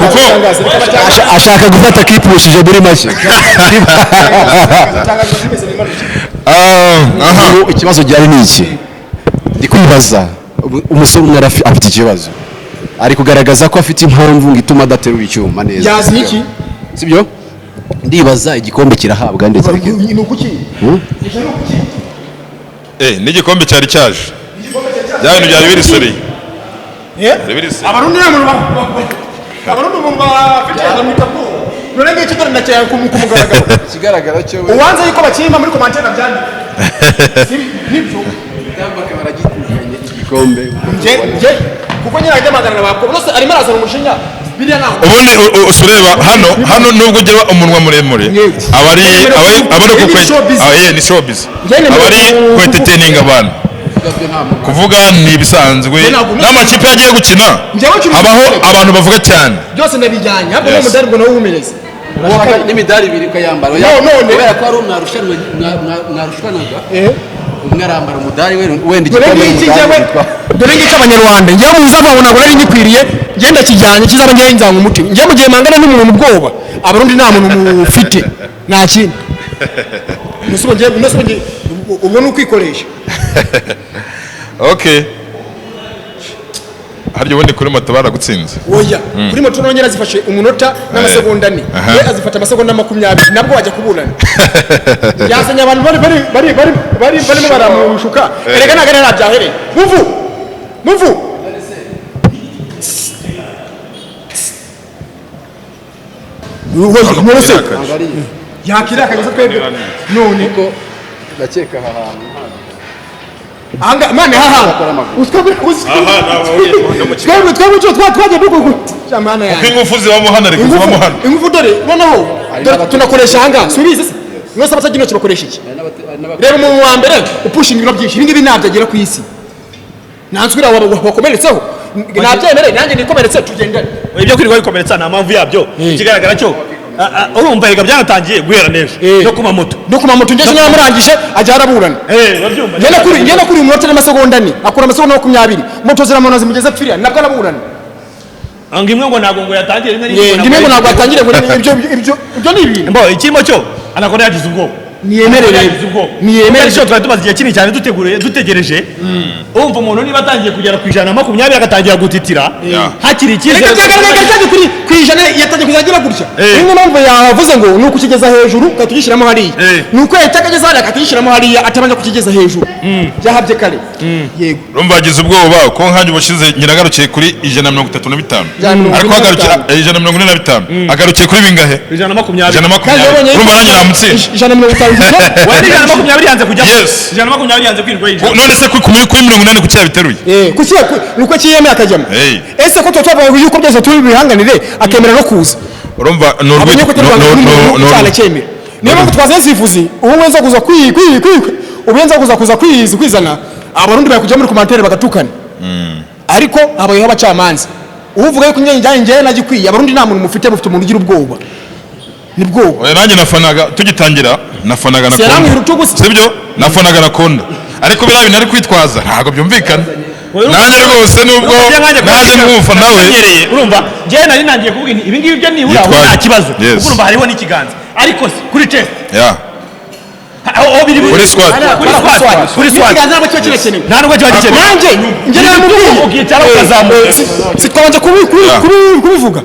kuko ashaka gufata kipushije muri make ikibazo gihari ni iki ndi kwibaza umusore umwe afite ikibazo ari kugaragaza ko afite impamvu ngo ituma adaterura icyuma neza yazi iki sibyo ndibaza igikombe kirahabwa ndetse ni ukuki n'igikombe cyari cyaje bya bintu byari birisereye abarundi umuntu bafite amitapo none ngicyo dore ndacyaya ku mugaragaro kigaragara cyo uwanze yuko bakimba muri commentaire byanditse nibyo yambaka baragitunganye igikombe nje kuko nyira ajyamagana bako bose arimo arazana umushinya biriya naho ubundi usureba hano nubwo ujya umunwa muremure abari ni showbiz abari kweteteninga abantu kuvuga ni ibisanzwe n'amakipe yagiye gukina habaho abantu bavuga cyane byose ndabijyanye ahubwo n'umudari ngo nawe wumereze n'imidari ibiri ukayambara kubera ko ari mwarushwanaga umwe arambara umudari wenda igikombe dore ngicyo abanyarwanda njyewe muza babona ngo nari ngikwiriye ngenda kijyanye kizaba ngewe nzanga umutima njyewe mu gihe mangana n'umuntu ubwoba abarundi nta muntu mufite nta kindi nusubonye ubwo ni ukwikoresha okay haryo ubundi kuri moto baragutsinze oya kuri moto nongera zifashe umunota n'amasegonda ane we azifata amasegonda 20 nabwo wajya kuburana yazanye abantu barimo baramushuka erega nagana nabyahereye muvu yakira akageza twebwe none ko ndakeka aha hantu anga mane haha twebwe twaje duko jamana yanjye ingufu zibamo hano ariko zibamo hano ingufu dore noneho tunakoresha hanga subize se mwese abatagino kibakoresha iki rero mu wa mbere upushinga ibiro byinshi ibingibi nabyagera ku isi nanswira wakomeretseho nabyemere nanjye nikomeretse tugendane ibyo kwirirwa bikomeretsa nta mpamvu yabyo ikigaragara cyo urumva rega byanatangiye guhera n'ejo no ku mamoto ngeze n'amurangije ajya araburana ngena kuri umunota n'amasegonda ane akora amasegonda 20 moto ziramona zimugeze pfiriya nabwo araburana angimwe ngo ntabwo ngo yatangiye ngimwe ngo ntabwo yatangire ngo ibyo ni ibintu mbo ikirimo cyo Anaconda yagize ubwo niyemerere cyo twari tumaze igihe kinini cyane dutegereje urumva umuntu niba atangiye kugera ku 120 agatangira gutitira hakiri icyizere ku ijana yatangiye kuzagira gutya niyo mpamvu yavuze ngo ni ukukigeza hejuru ukatugishyiramo hariya ni uko yatakageza hariya akatugishyiramo hariya atabanje kukigeza hejuru byahabye kare yego urumva yagize ubwoba ko nkanjye ubushize nyiragarukiye kuri 135 ariko agarukira 145 agarukiye kuri bingahe 120 urumva nanjye namutsinze 150 wari 120 yanze kujya 120 yanze kwirwa yinjira none se kuri 80 kuki yabiteruye kuki nuko kiyeme akajyamo ese ko twavuga yuko byose turi bihanganire akemera no kuza urumva no niba twaze sifuzi ubuwenza kuza ubuwenza kuza kwizana abarundi bakujya muri commentaire bagatukana ariko abayeho abacamanza uvuga yuko njye nagikwiye abarundi nta muntu mufite umuntu ugira ubwoba nibwo nanjye nafanaga tugitangira nafanaga Anaconda sibyo nafanaga Anaconda ariko biriya bintu ari kwitwaza ntabwo byumvikana nanjye rwose nubwo naje mwumva nawe urumva njye nari nangiye kuvuga ibi ngibi byo nibura nta kibazo urumva hariho n'ikiganza ariko kuri chest kuri squad ikiganza ntabwo kiba kirekenewe nanjye njye namubwiye sitwabanje kubivuga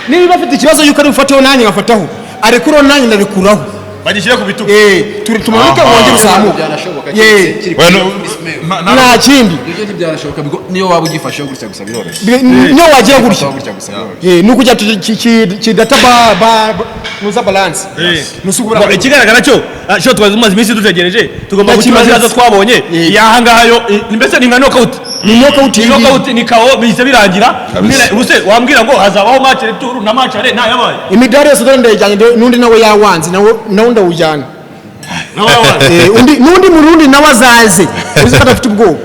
niba afite ikibazo yuko ari bufataho nanjye ngafataho arekuraho nanjye ndarekuraho bagishyire ku bitugu tumanuke wongere uzamuke nta kindi niyo waba ugifasheho gutya gusa biroroshye niyo wagira gutya ni ukujya kidata nuza balance ikigaragara cyo cyo tumaze iminsi dutegereje tugomba gukina zizo twabonye yahangaha yo mbese ni nka knockout ni KO bihise birangira ubuse wambwira ngo hazabaho match retour na match are ntayabaye imidari yose ndayijyanye nundi nawe yawanze nawe ndawujyana nundi murundi nawe azaze uzi ko adafite ubwoba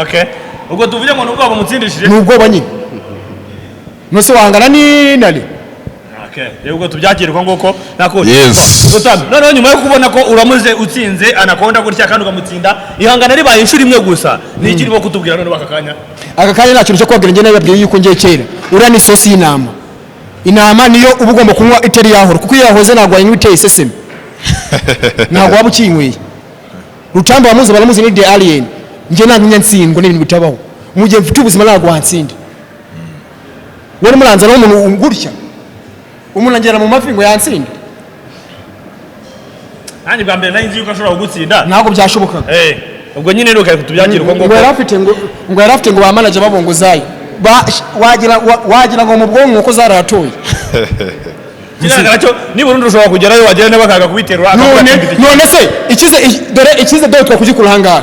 okay ubwo tuvuye ngo nubwo bamutsindishije nubwo nyine nose wangana ni nari okay ubwo tubyakirwa ngoko nako Rutambi none nyuma yo kubona ko uramuze utsinze Anaconda gutya kandi ukamutsinda ihangana ribaye inshuro imwe gusa ni ikirimo kutubwira none bakakanya nta kintu cyo kwabwira njye nababwiye yuko ngiye kera ura ni sosi y'inama inama niyo uba ugomba kunywa itari yahora kuko iyo yahoze ntabwo wanywa iteye seseme ntabwo waba ukinyweye Rutambi bamuzi baramuzi ni the alien njye ntabwo nyansindwa n'ibintu bitabaho mu gihe mfite ubuzima ntabwo wansinde wari muranza n'umuntu gutya umuntu angera mu mafi ngo yansinde kandi bwa mbere nari yuko ashobora kugutsinda ntabwo byashoboka ubwo nyine rero tubyakirwa ngo yari afite ngo ba manager babongozaye wagira ngo mu bwonko uko zaratoye kigaragara cyo ni Burundi ushobora kugerayo wagera n'abakaga kubiterura none se ikize dore twakugikura hangaha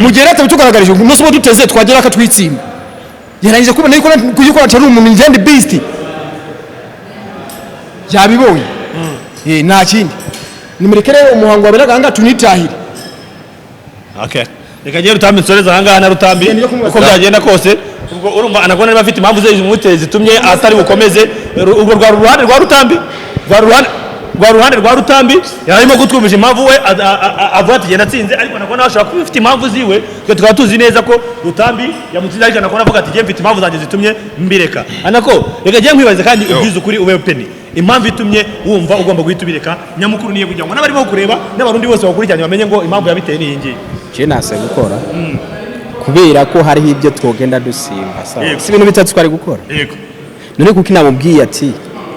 mu gihe leta bitugaragarije umunsi wo duteze twagera ka twitsimba yarangije kubona yuko kugikora cyari umuntu ngende beast yabibonye nta kindi nimurekere umuhango waberaga hangaha tunitahire okay reka giye Rutambi nsoreza hangaha na Rutambi uko byagenda kose ubwo urumva Anaconda niba afite impamvu ze zimuteze zitumye atari bukomeze ubwo rwa ruhande rwa Rutambi rwa ruhande rwa Rutambi yarimo gutwumvisha impamvu we avuga ati genda atsinze ariko Anaconda ashobora kuba afite impamvu ziwe twe tukaba tuzi neza ko Rutambi yamutsinze ariko Anaconda avuga ati mfite impamvu zanjye zitumye mbireka Anako reka giye nkwibaze kandi ubwiza ukuri ube peni impamvu itumye wumva ugomba guhita ubireka nyamukuru niye kugira ngo n'abarimo kureba n'abarundi bose bakurikiranye bamenye ngo impamvu yabiteye ni iyi ngiyi je nase gukora kubera ko hariho ibyo twogenda dusimba si ibintu bitatu twari gukora yego none kuko inamubwiye ati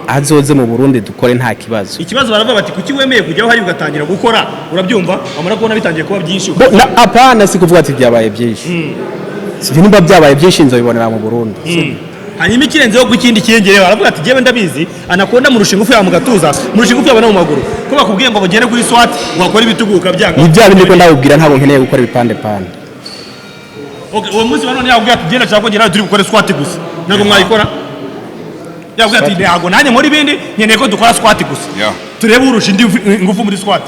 azoze mu Burundi dukore nta kibazo ikibazo baravuga bati kuki wemeye kujyaho hari ugatangira gukora urabyumva amara kubona bitangiye kuba byinshi apana si kuvuga ati byabaye byinshi si ibintu byabaye byinshi nzobibonera mu Burundi hanyuma ikirenzeho kukindi kiyengere baravuga ati jewe ndabizi Anaconda murusha ingufu ya mu gatuza murusha ingufu y'abana mu maguru ko bakubwiye ngo bagende kuri SWAT wakora ibituguka byanga ni bya bindi ko ndabubwira ntabwo nkeneye gukora ibipande pande okay uwo munsi banone yakubwiye ati genda cyangwa ngera turi gukora SWAT gusa ntabwo mwayikora yakubwiye ati ntabwo nanjye muri bindi nkeneye ko dukora SWAT gusa turebe urusha indi ingufu muri SWAT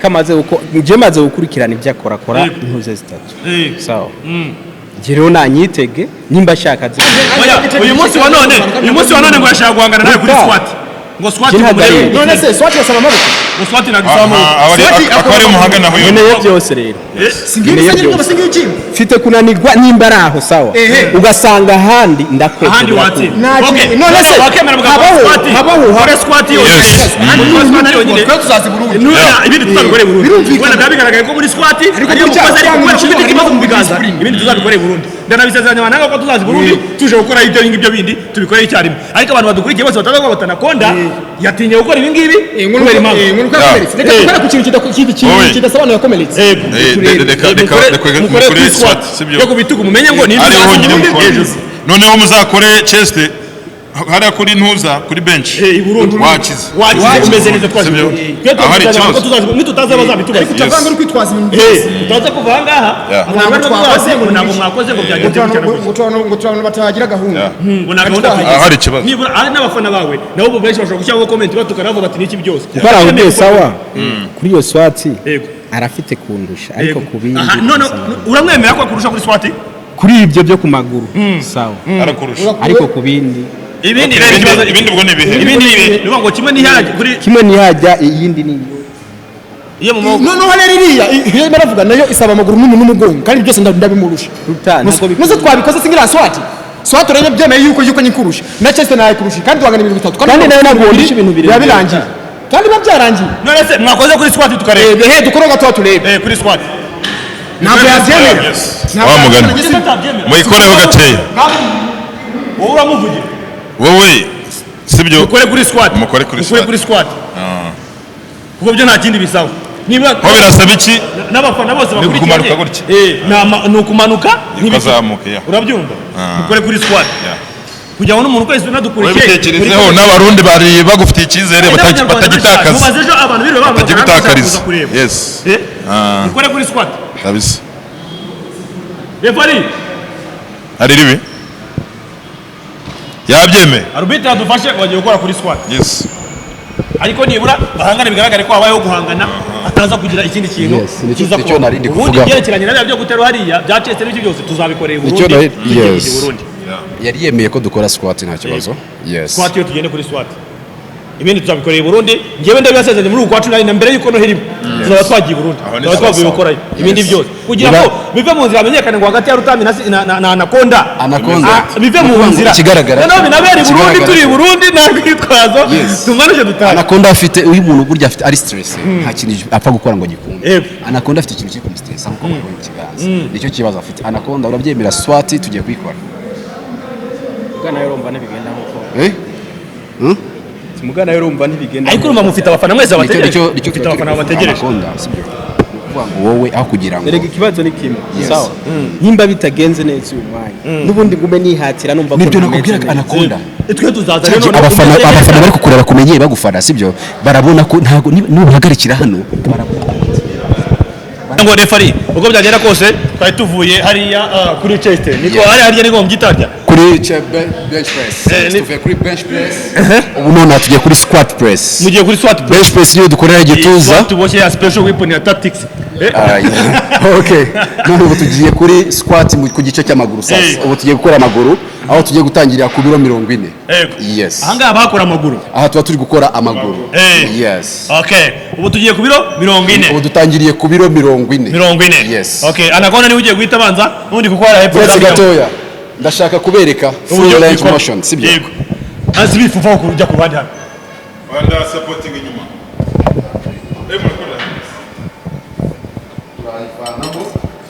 kamaze uko nje maze gukurikirana ibyo akora intuze zitatu sawa Jiro nanyitege nimba shaka zi. Uyu munsi wa none ngo yashaka guhangana nawe kuri SWAT. Ngo SWAT none se SWAT yasaba amaboko. Ngo SWAT nagisama. Akari umuhangana huyo. None byose rero. Fite kunanirwa nimba araho sawa. Ugasanga handi ndakwete. Handi wati. None se wakemera SWAT. Habaho hore SWAT yo. Ko tuzazi Burundi. Ibindi tuzabikore Burundi. Wenda byabigaragaye ko muri SWAT ariyo mukozi ari kumwe kubita ikibazo mu biganza. Ibindi tuzabikore Burundi. Ndanabisezeranya bananga ko tuzazi Burundi tuje gukora ibyo bindi tubikore icyarimwe. Ariko abantu badukurikiye bose batazavuga bati Anaconda yatinye gukora ibi ngibi. Kubera impamvu. Reka dukora ku kintu kidasobanuye yakomeretse. Mukore SWAT sibyo. Yo kubitugu mumenye ngo ni noneho muzakore chest hariya kuri ntuza kuri bench wakize umeze neza twaje ahari ikibazo nitutaza bazabitubaza kutavanga uri kwitwaza ibintu tutaza kuva ngaha ntabwo mwakoze ngo byagende ngo turabona batagira gahunda ngo na gahunda ahari ikibazo nibura ari n'abafana bawe nabo bo benshi bashobora gushyiraho comment batukana bavuga ati niki byose baravuye sawa kuri iyo SWAT arafite kundusha ariko kubindi none uramwemera ko kurusha kuri SWAT kuri ibyo byo ku maguru sawa arakurusha ariko ku bindi ibindi ubwo ni ibihe ibindi ngo kimwe ntihajya kuri kimwe ntihajya iyindi ni iyo mu maboko noneho rero iriya baravuga nayo isaba amaguru n'umugongo kandi byose ndabimurusha muze twabikoze singira swati urebe byemeye yuko nyikurusha na chest nayikurusha kandi twagana ibintu bitatu kandi nayo ntabwo wandisha ibintu birebire birangiye kandi biba byarangiye none se mwakoze kuri swati tukareba dukore gato turebe kuri swati ntabwo yabyemera wa mugani muyikoreho gakeya wowe uramuvugira wowe sibyo mukore kuri swati mukore kuri swati kuko byo nta kindi bisaba niba ho birasaba iki n'abafana bose bakurikiye kumanuka gutya ni ukumanuka ukazamuka urabyumva mukore kuri swati kugira ngo n'umuntu wese unadukurikiye wabitekerezeho n'abarundi bari bagufitiye icyizere batagitakaza mubaze ejo abantu biriwe batagitakariza yes mukore kuri swati kabisa refari hari ribi yabyemeye arbitre yadufashe wagiye gukora kuri swati yes ariko nibura bahangana bigaragare ko habayeho guhangana ataza kugira ikindi kintu kiza ko ubundi byerekeranye na byo gutera hariya byacetse n'ibyo byose tuzabikorera Burundi yari yemeye ko dukora squat nta kibazo yes squat yo tugende kuri squat ibindi tuzabikorera Burundi ngewe ndabiyasezeranye muri uku kwa 10 na mbere yuko no herimu tuzaba twagiye Burundi tuzaba twavuye gukora ibindi byose kugira ngo bive mu nzira amenyekane ngo hagati ya Rutambi na Anaconda bive mu nzira noneho binabera Burundi turi Burundi nta kwitwazo tumanuje dutaha Anaconda afite uyu muntu burya afite ari stress nta kintu apfa gukora ngo gikunde Anaconda afite ikintu kiri stress nko mu kiganza nicyo kibazo afite Anaconda urabyemera swat tugiye kwikora bwana yorumva n'ibigenda nkuko Mugana yo urumva ntibigenda ariko urumva mufite abafana mwese abategereje icyo abafana bategereje wowe aho kugira ngo erega ikibazo ni kimwe sawa nimba bitagenze neza uyu mwanya nubundi ngume nihatira numva ko nibyo nakubwira Anaconda twe tuzaza rero abafana bari kukureba kumenyeye bagufana sibyo barabona ko ntago nubuhagarikira hano ngo refari uko byagenda kose twari tuvuye hariya kuri chest niko hariya niko mgitarya kuri bench press tuvuye kuri bench press ubu none tugiye kuri squat press mugiye kuri squat bench press niyo dukorera igituza tuboshye ya special weapon ya tactics okay none ubu tugiye kuri squat ku gice cy'amaguru sasa ubu tugiye gukora amaguru aho tugiye gutangirira ku biro 40 yes ahanga bakora amaguru aha tuba turi gukora amaguru yes okay ubu tugiye ku biro 40 ubu dutangiriye ku biro 40 yes okay Anaconda ni ugiye guhita banza nundi kuko ara hepfo gatoya ndashaka kubereka full range motion sibyo yego azibifufa ko ujya ku bandi hano wanda supporting inyuma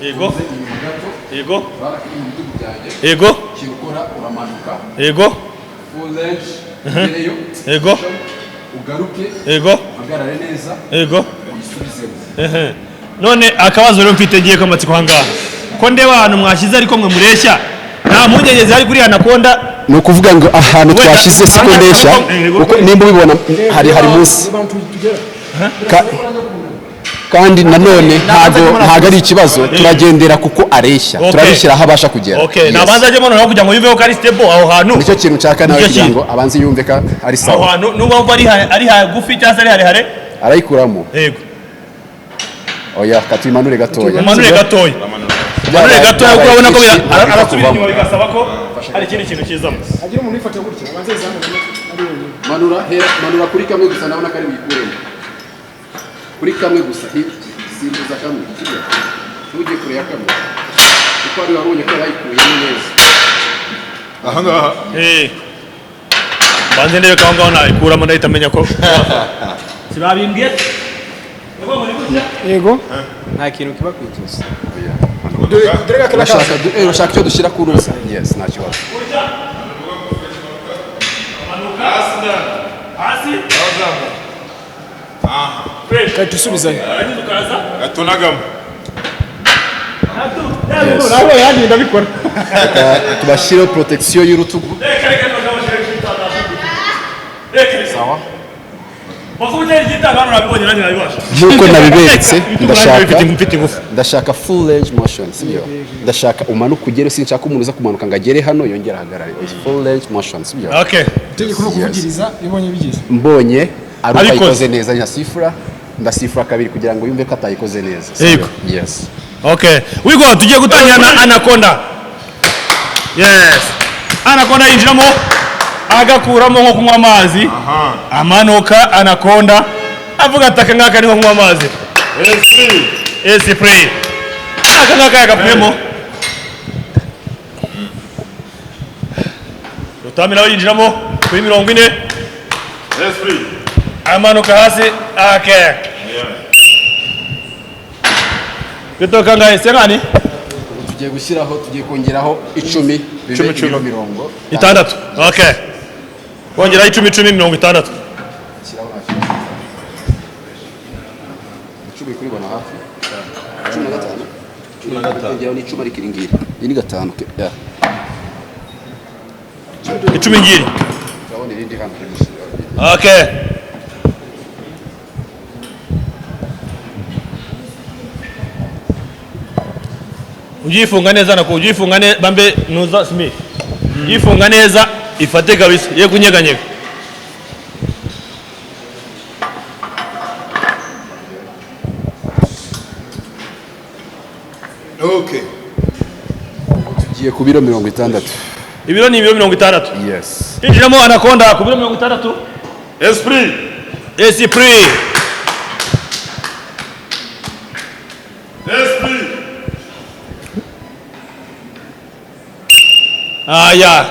yego yego yego kirukora uramanuka yego full range yego ugaruke yego hagarare neza yego none akabazo rero mfite ngiye kamatsiko hangaha ko ndeba ahantu mwashyize ariko mwe mureshya nta mpungenge zihari kuri Anaconda ni ukuvuga ngo ahantu twashize siko ndeshya nimba ubibona hari munsi kandi nanone ntago ari ikibazo turagendera kuko areshya turabishyira aho abasha kugera nabanza ajemo noneho kugira ngo yumve ko ari stable aho hantu nicyo kintu nshaka nawe kugira ngo abanze yumve ko ari sawa aho hantu nubwo ari hagufi cyangwa ari harehare arayikuramo yego oya katuyimanure gatoya manure gatoya kuko urabona ko arasubira inyuma bigasaba ko hari ikindi kintu kizamo agira umuntu yifata gutya abanze yizamuke manura kuri kamwe gusa ndabona ko ari wikuremo kuri kamwe gusa simbuza kamwe kijya ntujye kure ya kamwe kuko ari wabonye ko yarayikuyemo neza aha ngaha banze ndebe kaho ngaho nayikuramo ndahita menya ko sibabimbwiye yego nta kintu kiba kwituza urashaka icyo dushyira ku rusa yes nta kibazo hasi kati tusubizayo gatunagamo nawe yandi ndabikora tubashyireho protection y'urutugu sawa nk'uko nabiberetse ndashaka full range motion sibyo ndashaka umanuka ugere sinshaka umuntu uza kumanuka ngo agere hano yongera ahagarare full range motion sibyo tegeko no kuvugiriza ibonye bigize mbonye ari ukayikoze neza nyasifura ndasifura kabiri kugira ngo yumve ko atayikoze neza yego yes okay wigo tugiye gutangira na Anaconda yes Anaconda yinjiramo agakuramo nko kunywa amazi amanuka Anaconda avuga ataka ngaka ni nko kunywa amazi esprit aka ngaka yakapuyemo Rutambi nawe yinjiramo kuri 40 esprit amanuka hasi okay bitoka ngahe sengani tugiye gushyiraho tugiye kongeraho 10 mirongo 6 okay kongeraho 10 mirongo 6 shyiraho 10 kuri bona hafi 15 kongeraho ni 10 ariko ingiri ni 5 ya 10 ngiri urabona irindi hano okay ujifunga neza na kujifunga neza bambe nuza Smith ujifunga neza ifate kabisa ye kunyeganyega Okay. tugiye ku biro 60 ibiro ni ibiro 60 yes injiramo Anaconda ku biro 60 Esprit. esprit aya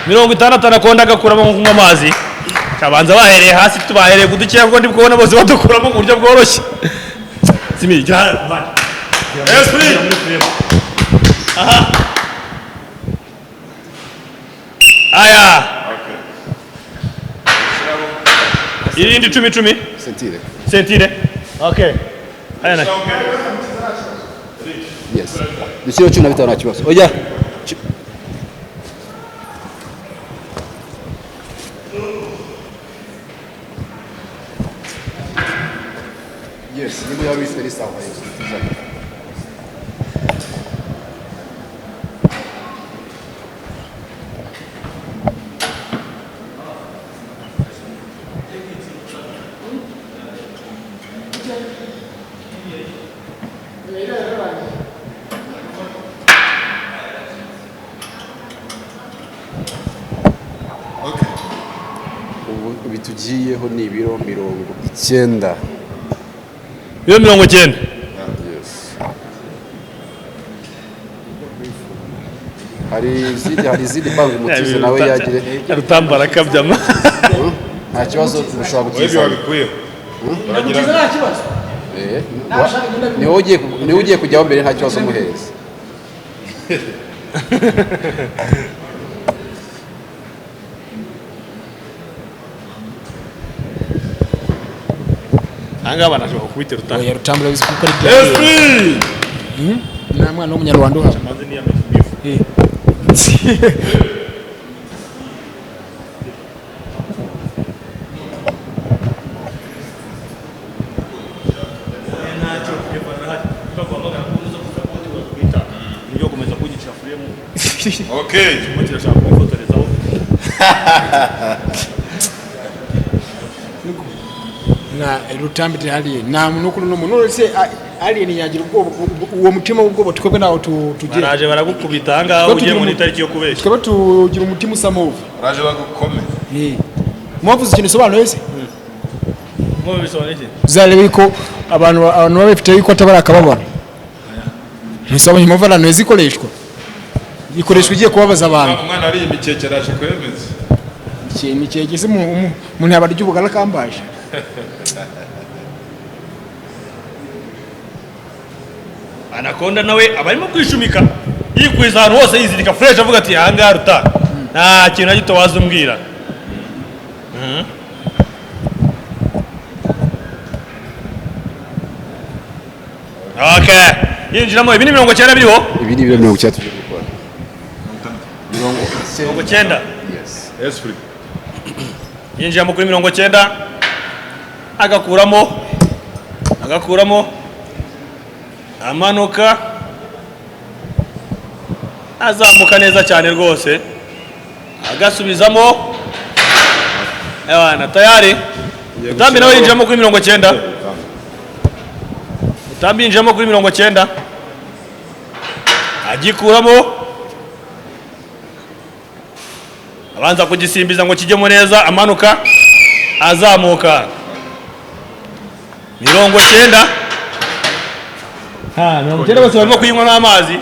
60 Anaconda agakuramo nko kunywa amazi kabanza bahereye hasi tubahereye kudukira kuko ndi kubona bose badukuramo ku buryo bworoshye Simi jya Esprit. aha aya irindi 10 sentire sentire okay aya na yes dushyiraho 15 nta kibazo oya yes niba yari iseri sawa yes ubu bitugiyeho ni ibiro 90 iyo 90 yes hari izindi mpamvu umutize nawe yagire Rutambara kabyama nta kibazo ushobora gutiza Wabikuye. nta kibazo niwe ugiye kujyaho mbere nta kibazo umuhereza anga banashobora kubitera Rutambi oya Rutambi urabizi kuko ari bya Esprit. nta mwana w'umunyarwanda uhaba maze ni yameze Okay. na Rutambi tihali na munukuru no munuro se alien yagira ubwo uwo mutima w'ubwo twebwe nawo tugira baraje baragukubita anga ugiye muri tariki yo kubesha twebwe tugira umutima usamove Raje bagukome. mwavuze ikintu sobanura se ngo bisobanike uzarebe ko abantu babifite yuko atabara akababona nisobanye muvarano zikoreshwa ikoreshwa igiye kubabaza abantu Umwana ari imikeke raje kwemeza. ikintu cyegeze umuntu yabarya ubugara kambaje Anaconda nawe abarimo kwishumika yikwiza ahantu hose yizirika fresh avuga ati aha Ruta nta kintu na gito wazumbwira okay yinjiramo ibi ni 90 biriho ibi ni ibiro 90 tugiye gukora 90 yes Esprit. yinjiramo kuri 90 agakuramo amanuka azamuka neza cyane rwose agasubizamo ebana tayari Rutambi nawe yinjiramo kuri 90 Rutambi yinjiramo kuri 90 agikuramo abanza kugisimbiza ngo kijyemo neza amanuka azamuka 90 90 bose barimo kuyinywa n'amazi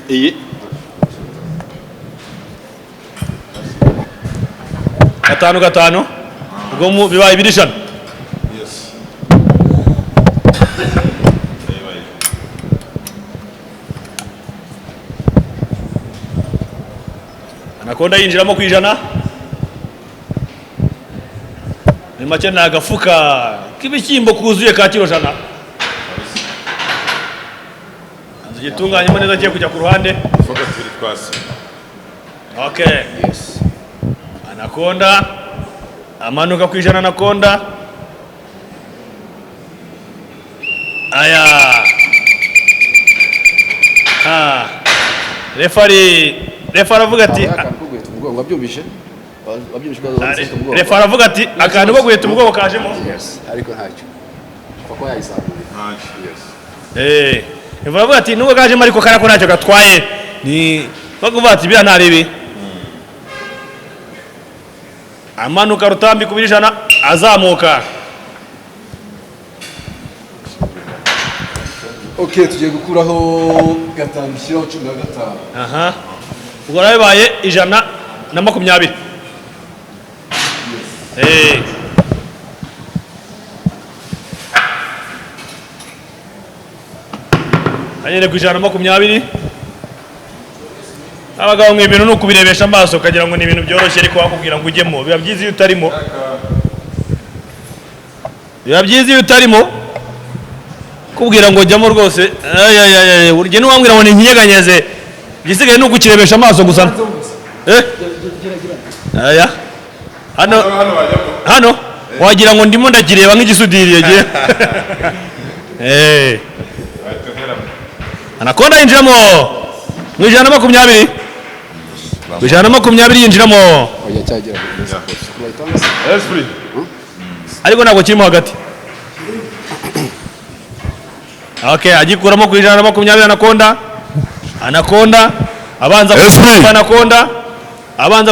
iyi 5 ubwo bibaye 2 Anaconda yinjiramo kwijana ni make na agafuka k'ibishyimbo kuzuye ka kilo jana gitunganyemo neza cyo kujya ku ruhande okay yes Anaconda amanuka kwijana Anaconda aya refari avuga ati refa aravuga ati akantu ko guheta umugongo kajemo ariko ntacyo kuko yayisanga refa aravuga ati nubwo kajemo ariko karako ntacyo gatwaye ni bavuga ati bya ntarebe amanuka Rutambi ku 100 azamuka okay tugiye gukuraho 5 shyiraho 15 ubwo rabaye 120 anyere ku 120 abagabo mwe ibintu nuko birebesha amaso kagira ngo ni ibintu byoroshye ariko bakubwira ngo ujyemo biba byiza iyo utarimo kubwira ngo jyamo rwose urye n'uwambwira ngo ninyeganyeze gisigaye nuko ukirebesha amaso gusa aya hano wagira ngo ndimo ndakireba nk'igisudiriye giye Anaconda yinjiramo mu 120 yinjiramo ariko ntabwo kirimo hagati okay agikuramo ku 120 Anaconda abanza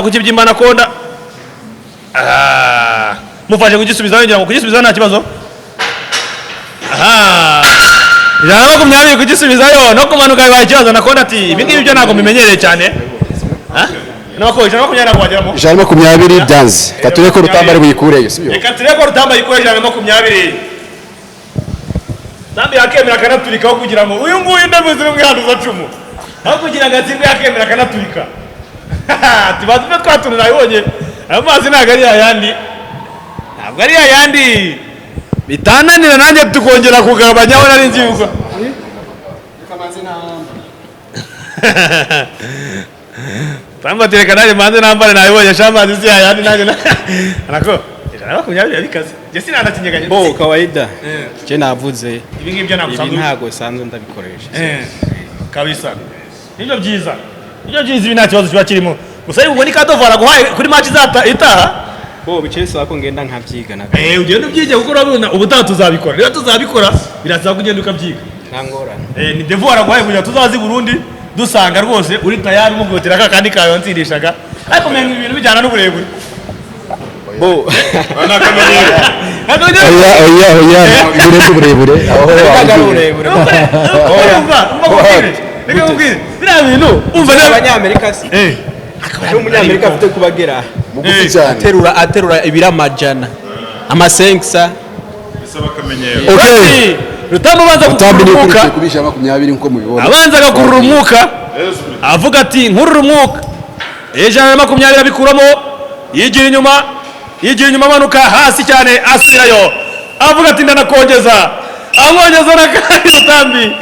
kukibyimba Anaconda mufashe kugisubizaho ngira ngo kugisubizaho nta kibazo 120 kugisubizayo no kumanuka bibaye ikibazo Anaconda ati ibi ngibi byo ntabwo mbimenyereye cyane nako 120 byanze kature ko Rutambi ari buyikureyo sibyo reka turebe ko Rutambi ayikureyo 120 Rutambi yakemera akanaturikaho kugira ngo uyu nguyu ndavuze n'umwihanduza cumu aho kugira ngo atsindwe yakemera akanaturika tubaze twe twatuntu nabibonye ayo mazi ntabwo ari ayandi bitananira nanjye tukongera kugabanyaho nari nzi yuko Tambatereka naje manze nambare nabibonye shamazi si ayandi nanjye anako makumyabiri yabikaze je sinanakinyeganye bo kawaida je navuze ibi ngibyo nagusanzwe ntago sanzwe ndabikoresha kabisa nibyo byiza ibi nta kibazo kiba kirimo gusa ariko ni kadovara guhaye kuri match itaha bo bicese wako ngenda nkabyiga na ugenda ubyige kuko urabona ubutaha tuzabikora rero tuzabikora birasaba kugenda ukabyiga ntangorane ni devoir guhaye kugira tuzazi Burundi dusanga rwose uri tayari umugotera kakandi kayo nsirishaga ariko menye ibintu bijyana n'uburebure bo uburebure aho reka mubwire biriya bintu umva n'abanyamerika se akaba umunyamerika afite kubagera mugufi cyane aterura ibiramajana amasenksa bisaba kamenyero okay Rutambi abanza kukurumuka kubisha 20 nko mubibona abanza agakurura umwuka avuga ati nkurura umwuka 120 abikuramo yigira inyuma amanuka hasi cyane asubirayo avuga ati ndanakongeza amwongeza nakandi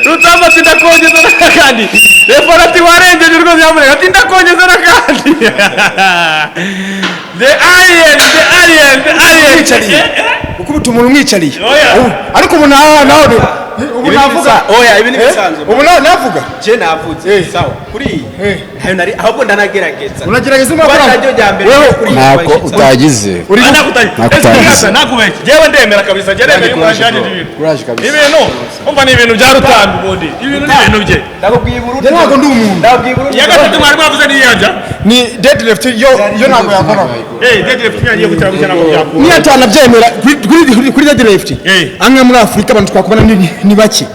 Rutambi ati ndakongeza nakandi refora ati warengeje rwose yamureka ati ndakongeza nakandi the alien ukubita umuntu umwicariye ariko ubu nawe ubu navuga oya ibi ni bisanzwe ubu navuga je navuze sawa kuri ahubwo ndanagerageza uragerageza ntabwo utagize nakubeshye jewe ndemera kabisa ndemera yuko yajyanije ibintu umva ni ibintu bya Rutambi ubundi ibintu ni ibintu bye ndakubwiye Burundi ntabwo ndi umuntu ya gatatu mwari mwavuze ni yanja ni deadlift yo ntabwo yakora deadlift yagiye gutera gutya nako byakora niyo atanabyemera kuri deadlift amwe muri Afurika abantu twakubona ni bake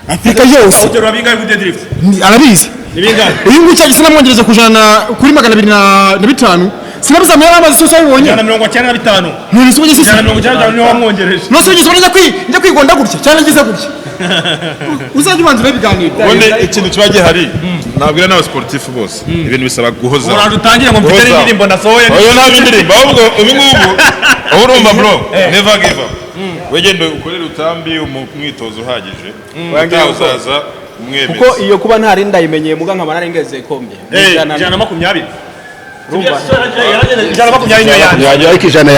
Afurika yose uterura bingahe kuri deadlift arabizi ni bingahe uyu nguyu cyagise namwongereza kujana kuri 225 sinabuza mwe amazi sose abibonye 195 nturisi uje sisi 195 niho wamwongereje no so ugeze njya kwigonda gutya cyane ngize gutya uzajya ubanza biganira ubundi ikintu kiba gihari nabwira n'abasportifu bose ibintu bisaba guhoza uraje utangire ngo mfite indirimbo nasohoye oyo nta indirimbo ahubwo ubu ngubu urumva bro never give up wegende ukorera Rutambi umwitozo uhagije uzaza umwemeza kuko iyo kuba ntari ndayimenyeye muga nkaba narengeze komye 120 ariko ijana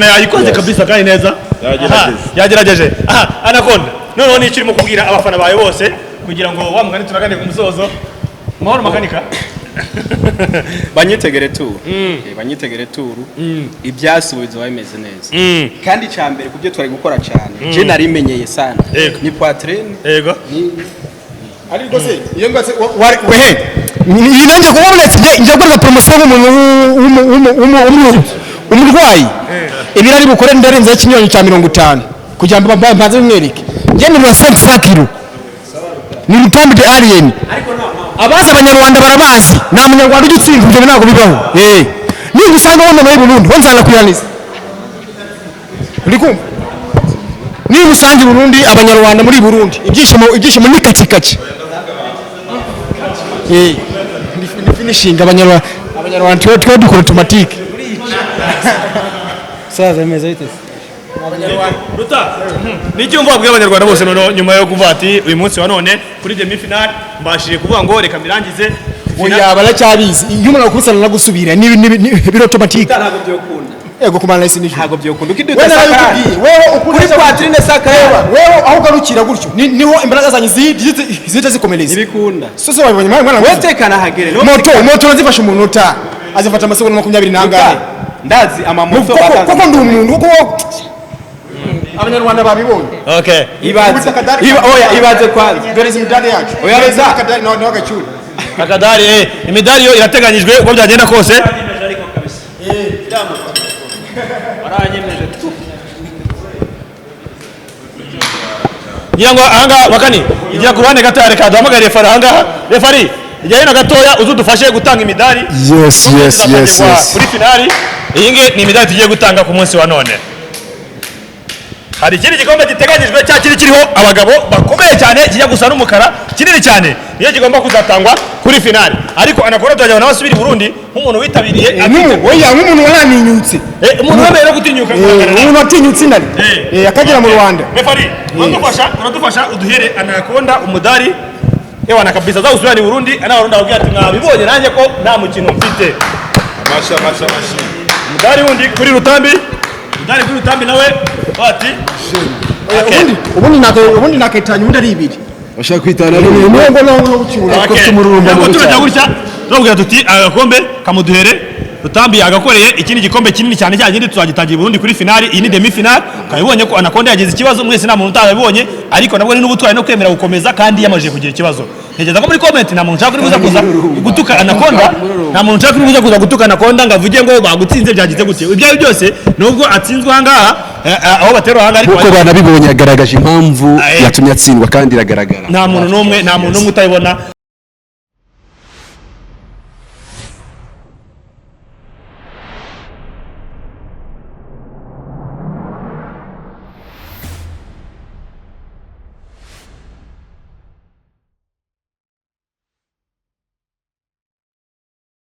yayikoze kabisa kandi neza yagerageje Anaconda noneho ni kirimo kubwira abafana bawe bose kugira ngo wa mugani turagane ku musozo mahoro makanika banyitegere turu ibyasubizo bimeze neza kandi cyambere kubyo twari gukora cyane je narimenyeye sana ni poitrine yego ariko se iyo ngatse wehe ninanje kubonetse nje gukora promotion umurwayi ibirari bukore ndarenze ikinyonyo cya 50 kugira ngo mbanze mwereke je ni 5 kilo ni Rutambi de alien abaza abanyarwanda barabazi nta munyarwanda ugitsinda ibyo ntabwo bibaho niba usanga wona muri Burundi wonzana kuyaniza uri kumva niba usanga Burundi abanyarwanda muri Burundi ibyishimo ni kacikaci ni finishing abanyarwanda twe dukora automatique saza meza ite Ruta niki umva abwiye abanyarwanda bose none nyuma yo kuva ati uyu munsi wa none kuri demi final mbashije kuvuga ngo reka mirangize oya baracyabizi iyo umuntu akusana no gusubira ni biro automatique ntabwo byokunda ego kumana isi ni ntabwo byokunda ukidutse saka wewe ukuri poitrine saka wewe aho garukira gutyo niho imbaraga zanyu zihita zikomeleza ibikunda sose wabonye mwana wetekana hagere moto nazifasha umunota azifata amasegonda 20 nangahe ndazi amamoto koko ndi umuntu kuko abanyarwanda babibonye okay ibaze kwanza dore imidari yacu oya reza no gacuri akadari imidari yo irateganyijwe uko byagenda kose ngirango ahanga bakani igira ku ruhande gato reka duhamagare refari ahanga refari igihe hino gatoya uzudufashe gutanga imidari yes kuri finali iyi ngiyi ni imidari tugiye gutanga ku munsi wa none hari ikindi gikombe giteganyijwe cya kiri kiriho abagabo bakomeye cyane kijya gusa n'umukara kinini cyane niyo kigomba kuzatangwa kuri finali ariko Anaconda turajya nawe asubira i Burundi nk'umuntu witabiriye oya nk'umuntu waraninyutse umuntu wemeye no gutinyuka umuntu watinyutse indari akagera mu Rwanda refari uradufasha uduhere Anaconda umudari ewana kabisa za usubira i Burundi Anaconda ababwira ati mwabibonye nanjye ko nta mukino mfite amasha umudari wundi kuri Rutambi Ndari kuri Rutambi nawe bati ubundi naketanya ubundi ari ibiri bashaka kwitana n'uwo no gucyura ko tumurumba mu cyo gutya tubwira tuti agakombe kamuduhere Rutambi agakoreye ikindi gikombe kinini cyane cyangindi tuzagitangira Burundi kuri finali iyi ni demi final kayibonye ko Anaconda yagize ikibazo mwese nta muntu utabibonye ariko nabwo ni n'ubutwari no kwemera gukomeza kandi yamaje kugira ikibazo ntegeza ko muri comment nta muntu ushaka kuza gutuka Anaconda nta muntu ushaka kuza gutuka Anaconda ngavuge ngo bagutsinze byagize gute ibyo byose nubwo atsinzwe ahangaha aho batero ahangaha ariko uko banabibonye agaragaje impamvu yatumye atsindwa kandi iragaragara nta muntu n'umwe utabibona